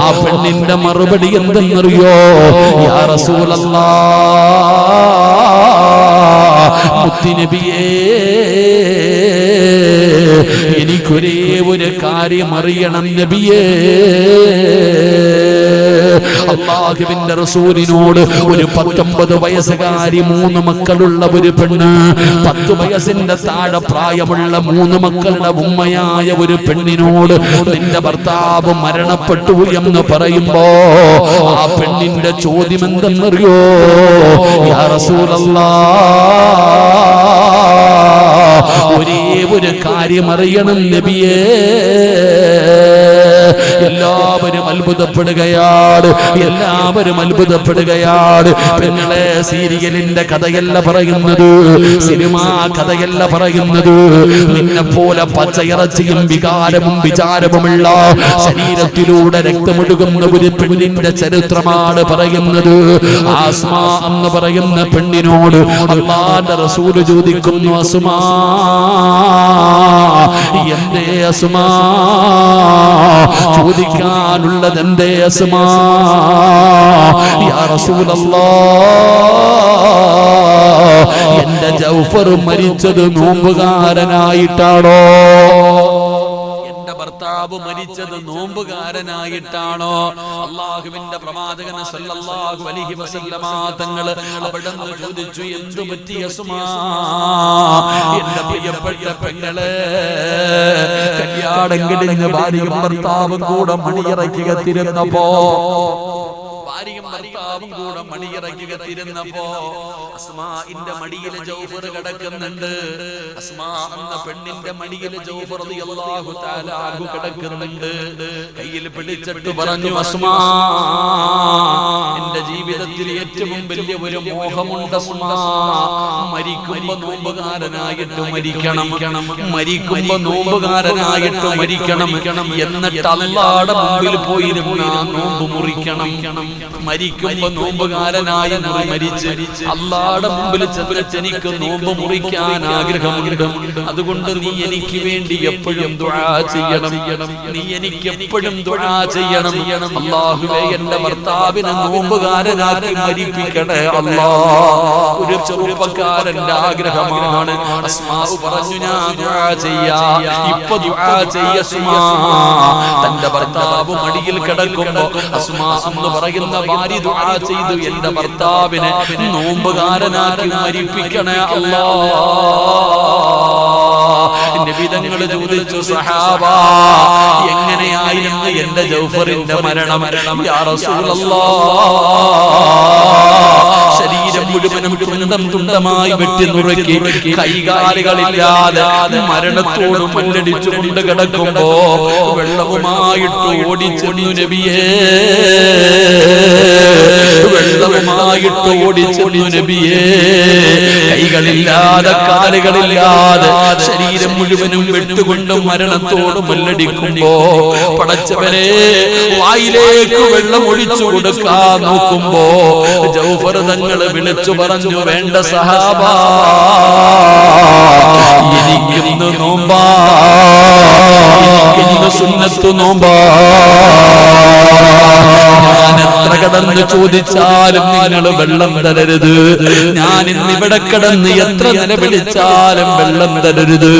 ആ പെണ്ണിന്റെ മറുപടി എന്തെന്നറിയോ? യാ റസൂലല്ലാഹ്, മുത്തുനബിയേ, എനിക്കൊരേ ഒരു കാര്യം അറിയണം നബിയേ. അല്ലാഹുവിന്റെ റസൂലിനോട് ഒരു 19 വയസ്സുകാരി 3 മക്കളുള്ള ഒരു പെണ്ണ്, 10 വയസ്സിന്റെ താഴെ പ്രായമുള്ള 3 മക്കളുടെ ഉമ്മയായ ഒരു പെണ്ണിനോട് നിന്റെ ഭർത്താവ് മരണപ്പെട്ടു എന്ന് പറയുമ്പോ ആ പെണ്ണിന്റെ ചോദ്യം എന്തെന്നറിയോ? യാ റസൂലല്ലാഹ്, ഒരേ ഒരു കാര്യം അറിയണം നബിയേ. എല്ലാവരും അത്ഭുതപ്പെടുകയാണ്, എല്ലാവരും അത്ഭുതപ്പെടുകയാണ്. പെങ്ങളെ, സീരിയലിന്റെ കഥയല്ല പറയുന്നത്, സിനിമാ കഥയല്ല പറയുന്നത്. നിന്നെ പോലെ പച്ചയിറച്ചിയും വികാരവും വിചാരവുമുള്ള ശരീരത്തിലൂടെ രക്തമൊഴുകുന്ന ഒരു പെണ്ണിന്റെ ചരിത്രമാണ് പറയുന്നത്. അസ്മാ എന്ന് പറയുന്ന പെണ്ണിനോട് അല്ലാഹുവിന്റെ റസൂൽ ചോദിക്കുന്നു, അസ്മാ, എന്തേ അസ്മാ ചോദിക്കാനുള്ളത്? എന്തേ അസ്മാ? യാ റസൂലല്ലാഹ്, എന്റെ ജൗഫർ മരിച്ചത് നോമ്പുകാരനായിട്ടാണോ? എന്റെ എന്റെ ഭർത്താവ് മരിച്ചത് നോമ്പുകാരനായിട്ടാണോ? അള്ളാഹുവിന്റെ പ്രവാചകൻ സല്ലല്ലാഹു അലൈഹി വസല്ലമ തങ്ങൾ അവിടുന്ന് ചോദിച്ചു, എന്തു പറ്റി അസ്മാ എന്റെ പ്രിയപ്പെട്ട പെങ്ങളെ? കല്യാണം കഴിഞ്ഞ് ഭാര്യയും ഭർത്താവും കൂടെ മണിയറയ്ക്ക് കത്തിരുന്നപ്പോ ഭാര്യയും ഭർത്താവും കൂടെ മണിയറയ്ക്ക് കത്തിരുന്നപ്പോ അസ്മാഇന്റെ മടിയിലെ ജൗഫർ കിടക്കുന്നുണ്ട്. അസ്മാ എന്ന പെണ്ണിന്റെ മടിയിലെ ജൗഫർ റളിയല്ലാഹു തആല അൻഹു കിടക്കുന്നുണ്ട്. കയ്യിൽ പിടിച്ചിട്ട് പറഞ്ഞു, അസ്മാ എന്റെ ജീവിതത്തിൽ ഏറ്റവും വലിയ ഒരു മോഹമുണ്ട് അസ്മാ. മരിക്കുമ്പോ നോമ്പുകാരനായിട്ട് മരിക്കണം, മരിക്കുമ്പോ നോമ്പുകാരനായിട്ട് മരിക്കണം, എന്നിട്ട് അല്ലാഹുവിന്റെ മുമ്പിൽ പോയിരുന്ന് നോമ്പ് മുറിക്കണം. മരിക്കുമ്പോ നോമ്പുകാരനായി മരിച്ച് അല്ലാഹുവിന്റെ മുമ്പിൽ ചെന്നിട്ട് എനിക്ക് നോമ്പ് മുറിക്കാൻ ആഗ്രഹമുണ്ട്. അതുകൊണ്ട് നീ എനിക്ക് വേണ്ടി എപ്പോഴും ദുആ ചെയ്യണം, നീ എനിക്ക് എപ്പോഴും ദുആ ചെയ്യണം. അല്ലാഹുവേ എന്റെ ഭർത്താവിനെ നോമ്പുകാരനാക്കി മരിപ്പിക്കണേ അല്ലാഹ്. ഒരു ചെറുപ്പക്കാരന്റെ ആഗ്രഹമാണ്. അസ്മാ പറഞ്ഞു, ഞാൻ ദുആ ചെയ്യാം. ഇപ്പൊ ദുആ ചെയ്യ അസ്മാ. തന്റെ ഭർത്താവ് മടിയിൽ കിടക്കുമ്പോ അസ്മാ എന്ന് പറയുന്ന ഭാര്യ ദുആ ചെയ്തു, എന്റെ ഭർത്താവിനെ നോമ്പുകാരനാക്കി മരിപ്പിക്കണേ അല്ലാഹ്. നബി തങ്ങൾ ചോദിച്ചു, സഹാബ എങ്ങനെയായിരുന്നു എന്റെ ജൗഫറിന്റെ മരണം? യാ റസൂലല്ലാഹ്, ശരീരം മുഴുവനും തുണ്ടം തുണ്ടമായി വെട്ടി നുറുക്കി കൈകാലുകളില്ലാതെ മരണത്തോട് മല്ലടിച്ചുകൊണ്ട് കിടക്കുമ്പോ വെള്ളവുമായിട്ട് ഓടിച്ചെന്നു നബിയേ, വെള്ളവുമായിട്ട് ഓടിച്ചെന്നു നബിയേ. കൈകളില്ലാതെ കാലുകളില്ലാതെ ശരീരം മുഴുവനും വെട്ടുകൊണ്ട് മരണത്തോട് മല്ലടിക്കുമ്പോ പടച്ചവനെ വായിലേക്ക് വെള്ളം ഒഴിച്ചു കൊടുക്കാൻ നോക്കുമ്പോ ജൗഫർ തങ്ങള് വിളിച്ചു പറഞ്ഞു, വേണ്ട സഹാബാ, എനിക്കിന്ന് നോമ്പാ, എനിക്കിന്ന് സുന്നത്ത് നോമ്പാ. ഞാൻ എത്ര കടന്ന് ചോദിച്ചാലും നിങ്ങൾ വെള്ളം തരരുത്. ഞാൻ ഇന്നിവിടെ കിടന്ന് എത്ര നിലവിളിച്ചാലും വെള്ളം തരരുത്.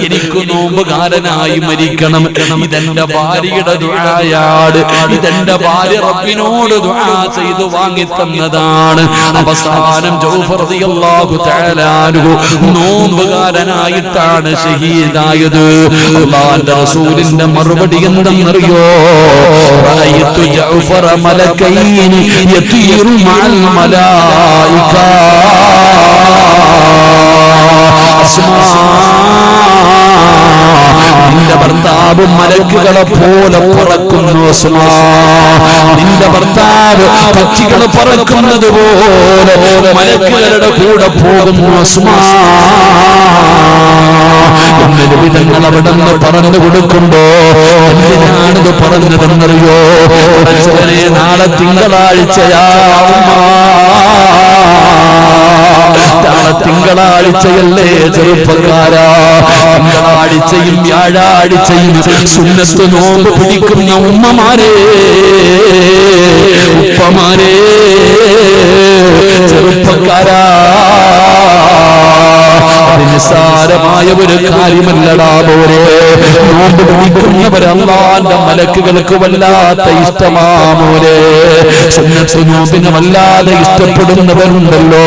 എനിക്ക് നോമ്പുകാരനായി മരിക്കണം. ഇതെന്റെ ഭാര്യയുടെ ദുആയാണ്. ഇതെന്റെ ഭാര്യ റബ്ബിനോട് ദുആ ചെയ്തു വാങ്ങി തന്നതാണ്. അവസാനം ജൗഫർ റളിയല്ലാഹു തആല അൻഹു നോമ്പുകാരനായിട്ടാണ് ഷഹീദായത്. അല്ലാഹുവിന്റെ റസൂലിന്റെ മറുപടി എന്തെന്നറിയോ? റഅയ്തു ജൗഫർ മലക്കൈനി യതീറു മഅൽ മലായിക. നിന്റെ ഭർത്താവ് മലക്കുകളെ പോലെ പറക്കുന്നു അസ്മാ. നിന്റെ ഭർത്താവ് പക്ഷികൾ പറക്കുന്നത് പോലെ മലക്കുകളുടെ കൂടെ പോകുന്നു അസ്മാ. എന്നൊരു വിധങ്ങൾ അവിടെ നിന്ന് പറഞ്ഞു കൊടുക്കുമ്പോ എന്തിനാണിത് പറഞ്ഞതെന്നറിയോ? നാളെ തിങ്കളാഴ്ചയാ, നാളെ തിങ്കളാഴ്ചയല്ലേ ചെറുപ്പക്കാരാ? തിങ്കളാഴ്ചയും വ്യാഴാഴ്ചയും സുന്നത്ത് നോമ്പ് പിടിക്കുന്ന ഉമ്മമാരെ, ഉപ്പമാരെ, ചെറുപ്പക്കാരാ, നിസ്സാരമായ ഒരു കാര്യമല്ലടാ പോരെ. നോമ്പ് പിടിക്കുന്നവർ അല്ലാഹുവിന്റെ മലക്കുകൾക്ക് വല്ലാത്ത ഇഷ്ടമാമോരെ. സുന്നത്ത് നോമ്പിനെ വല്ലാതെ ഇഷ്ടപ്പെടുന്നവരുണ്ടല്ലോ.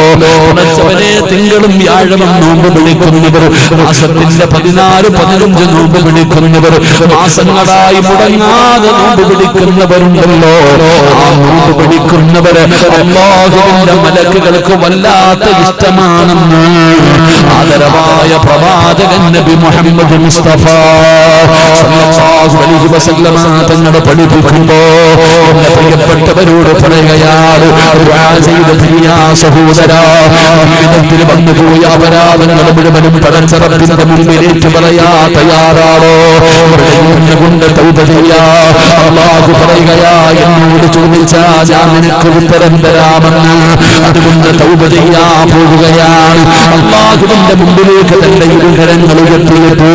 ഉണച്ചവനെ തിങ്കളും വ്യാഴവും നോമ്പ് പിടിക്കുന്നവർ, മാസത്തിന്റെ 14, 15 നോമ്പ് പിടിക്കുന്നവർ, മാസങ്ങളായി മുടങ്ങാതെ നോമ്പ് പിടിക്കുന്നവരുണ്ടല്ലോ. ആ നോമ്പ് പിടിക്കുന്നവര് അല്ലാഹുവിന്റെ മലക്കുകൾക്ക് വല്ലാത്ത ഇഷ്ടമാണെന്ന് ആദരവായ പ്രവാചകൻ നബി മുഹമ്മദ് മുസ്തഫ സല്ലല്ലാഹു അലൈഹി വസല്ലമ തങ്ങൾ പഠിപ്പിക്കുമ്പോ പ്രിയപ്പെട്ടവരോട് പറയുകയാണ്, ദുആ ചെയ്ത പ്രിയ സഹോദരാ, ജീവിതത്തിൽ വന്നുപോയ അപരാധങ്ങൾ മുഴുവനും പടച്ചറപ്പിന്റെ മുമ്പിലേക്ക് പറയാ തയ്യാറാണോ? കൊണ്ട് തൗബ ചെയ്യാ. അല്ലാഹു പറയുകയാ, എന്നോട് ചോദിച്ചാ ഞാൻ നിനക്ക് ഉത്തരം തരാമെന്ന്. അതുകൊണ്ട് തൗബ ചെയ്യാ പോവുകയാണ്. അല്ലാഹുവിന്റെ മുമ്പിലേക്ക് തന്റെ ഇരുകരങ്ങൾ ഉയർത്തിയിട്ട്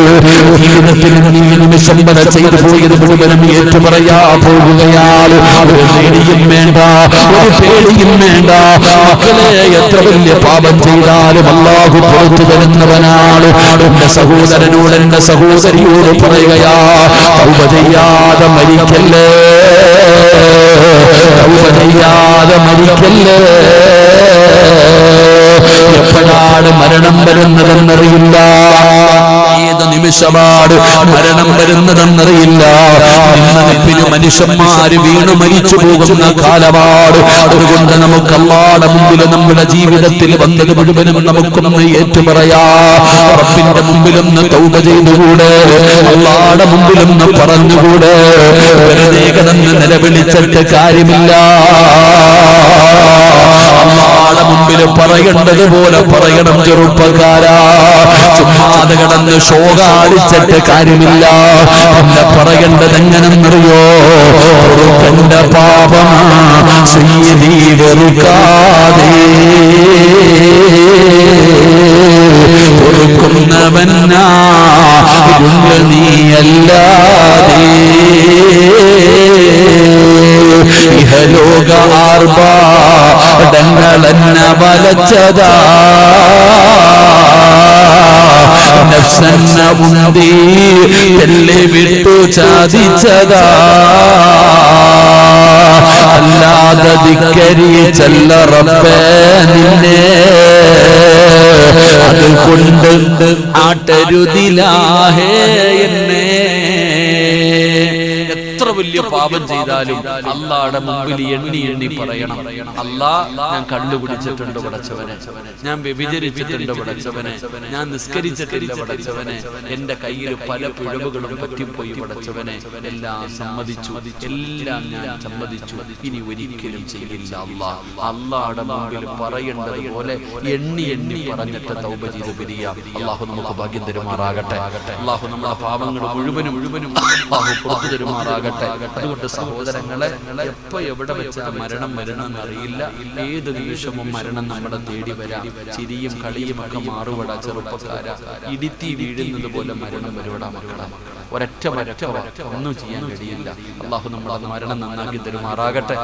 ജീവിതത്തിൽ നീ നിമിഷം വരെ ചെയ്തു പോയത് മുഴുവനും ഏറ്റു പറയാ പോവുകയാണ്. ഒരു പേടിയും വേണ്ട, ഒരു പേടി പേടിയും വേണ്ട. മക്കളെ, എത്ര വലിയ പാപം ചെയ്താലും അല്ലാഹു പുറത്തു തരുന്നവനാണ്. എന്റെ സഹോദരനോട്, എന്റെ സഹോദരിയോട് പറയുകയാ, തൗബ ചെയ്യാതെ മരിക്കല്ലേ, തൗബ ചെയ്യാതെ മരിക്കല്ലേ. എപ്പോഴാണ് മരണം വരുന്നതെന്നറിയില്ല, ഏത് നിമിഷമാണ് മരണം വരുന്നതെന്നറിയില്ല. നിന്നതിന് മനുഷ്യന്മാര് വീണു മരിച്ചു പോകുന്ന കാലമാണ്. അതുകൊണ്ട് നമുക്ക് അല്ലാഹുവിന്റെ മുമ്പിൽ നമ്മുടെ ജീവിതത്തിൽ വന്നത് മുഴുവനും നമുക്കൊന്ന് ഏറ്റുപറയാ. റബ്ബിന്റെ മുമ്പിലൊന്ന് തൗബ ചെയ്തുകൂടെ, അല്ലാഹുവിന്റെ മുമ്പിലൊന്ന് പറഞ്ഞുകൂടെ. വെറുതെ കിടന്ന് നിലവിളിച്ചിട്ട് കാര്യമില്ല. അല്ലാഹുവിന്റെ മുമ്പിൽ പറയേണ്ടതുപോലെ പറയണം ചെറുപ്പക്കാരാ. ചുമ്മാതെ കിടന്ന് ശോകാടിച്ചിട്ട് കാര്യമില്ല. പിന്നെ പറയേണ്ടത് എങ്ങനെന്നറിയോ? പൊറുക്കന്റെ പാപമാ സയ്യിദീ വെറുക്കാതെ, പൊറുക്കുന്നവനാ നീയല്ലാതെ. ഇഹലോക ആർഭാടങ്ങളെന്ന വലച്ചതാ, നഫ്സന്ന ഉന്തി തെല്ലെ വിട്ടു ചാദിച്ചതാ. അല്ലാതെ ധിക്കരിച്ചല്ല റബ്ബേ നിന്നെ, അതുകൊണ്ട് ആട്ടരുതിലാഹേ എന്നെ. എത്ര വലിയ പാപം ചെയ്താലും അല്ലാഹുവിന്റെ മുമ്പിൽ എണ്ണി എണ്ണി പറയണം, അല്ലാ, ഞാൻ കണ്ടുപിടിച്ചിട്ടുണ്ട് പടച്ചവനെ, ഞാൻ വ്യഭിചരിച്ചിട്ടുണ്ട് പടച്ചവനെ, ഞാൻ നിസ്കരിച്ചിട്ടില്ല പടച്ചവനെ, എന്റെ കയ്യിൽ പല പിഴവുകളും പറ്റിപ്പോയി പടച്ചവനെ, എല്ലാം സമ്മതിച്ചു, എല്ലാം ഞാൻ സമ്മതിച്ചു, ഇനി ഒരിക്കലും ചെയ്യില്ല അല്ലാ. അല്ലാഹുവിന്റെ മുമ്പിൽ പറയേണ്ടത് പോലെ എണ്ണി എണ്ണി പറഞ്ഞിട്ട് തൗബ ചെയ്ത് പിരിയാം. അല്ലാഹു നമുക്ക് ഭാഗ്യം തരുമാറാകട്ടെ. അല്ലാഹു നമ്മുടെ പാപങ്ങൾ മുഴുവനും അല്ലാഹു പുറത്തു തരുമാറാകട്ടെ. അതുകൊണ്ട് സഹോദരങ്ങളെ, എപ്പോ എവിടെ വെച്ചാ മരണം വരണമെന്ന് അറിയില്ല. ഏത് നിമിഷവും മരണം നമ്മളെ തേടി വരാം. ചിരിയും കളിയും ഒക്കെ മാറുപടാ ചെറുപ്പക്കാരാ. ഇടിത്തി വീഴുന്നത് പോലെ മരണം വരുവടാ മക്കളെ. ഒരൊറ്റ ഒന്നും ചെയ്യാൻ കഴിയില്ല. അല്ലാഹു നമ്മുടെ മരണം നന്നാക്കി തരുമാറാകട്ടെ.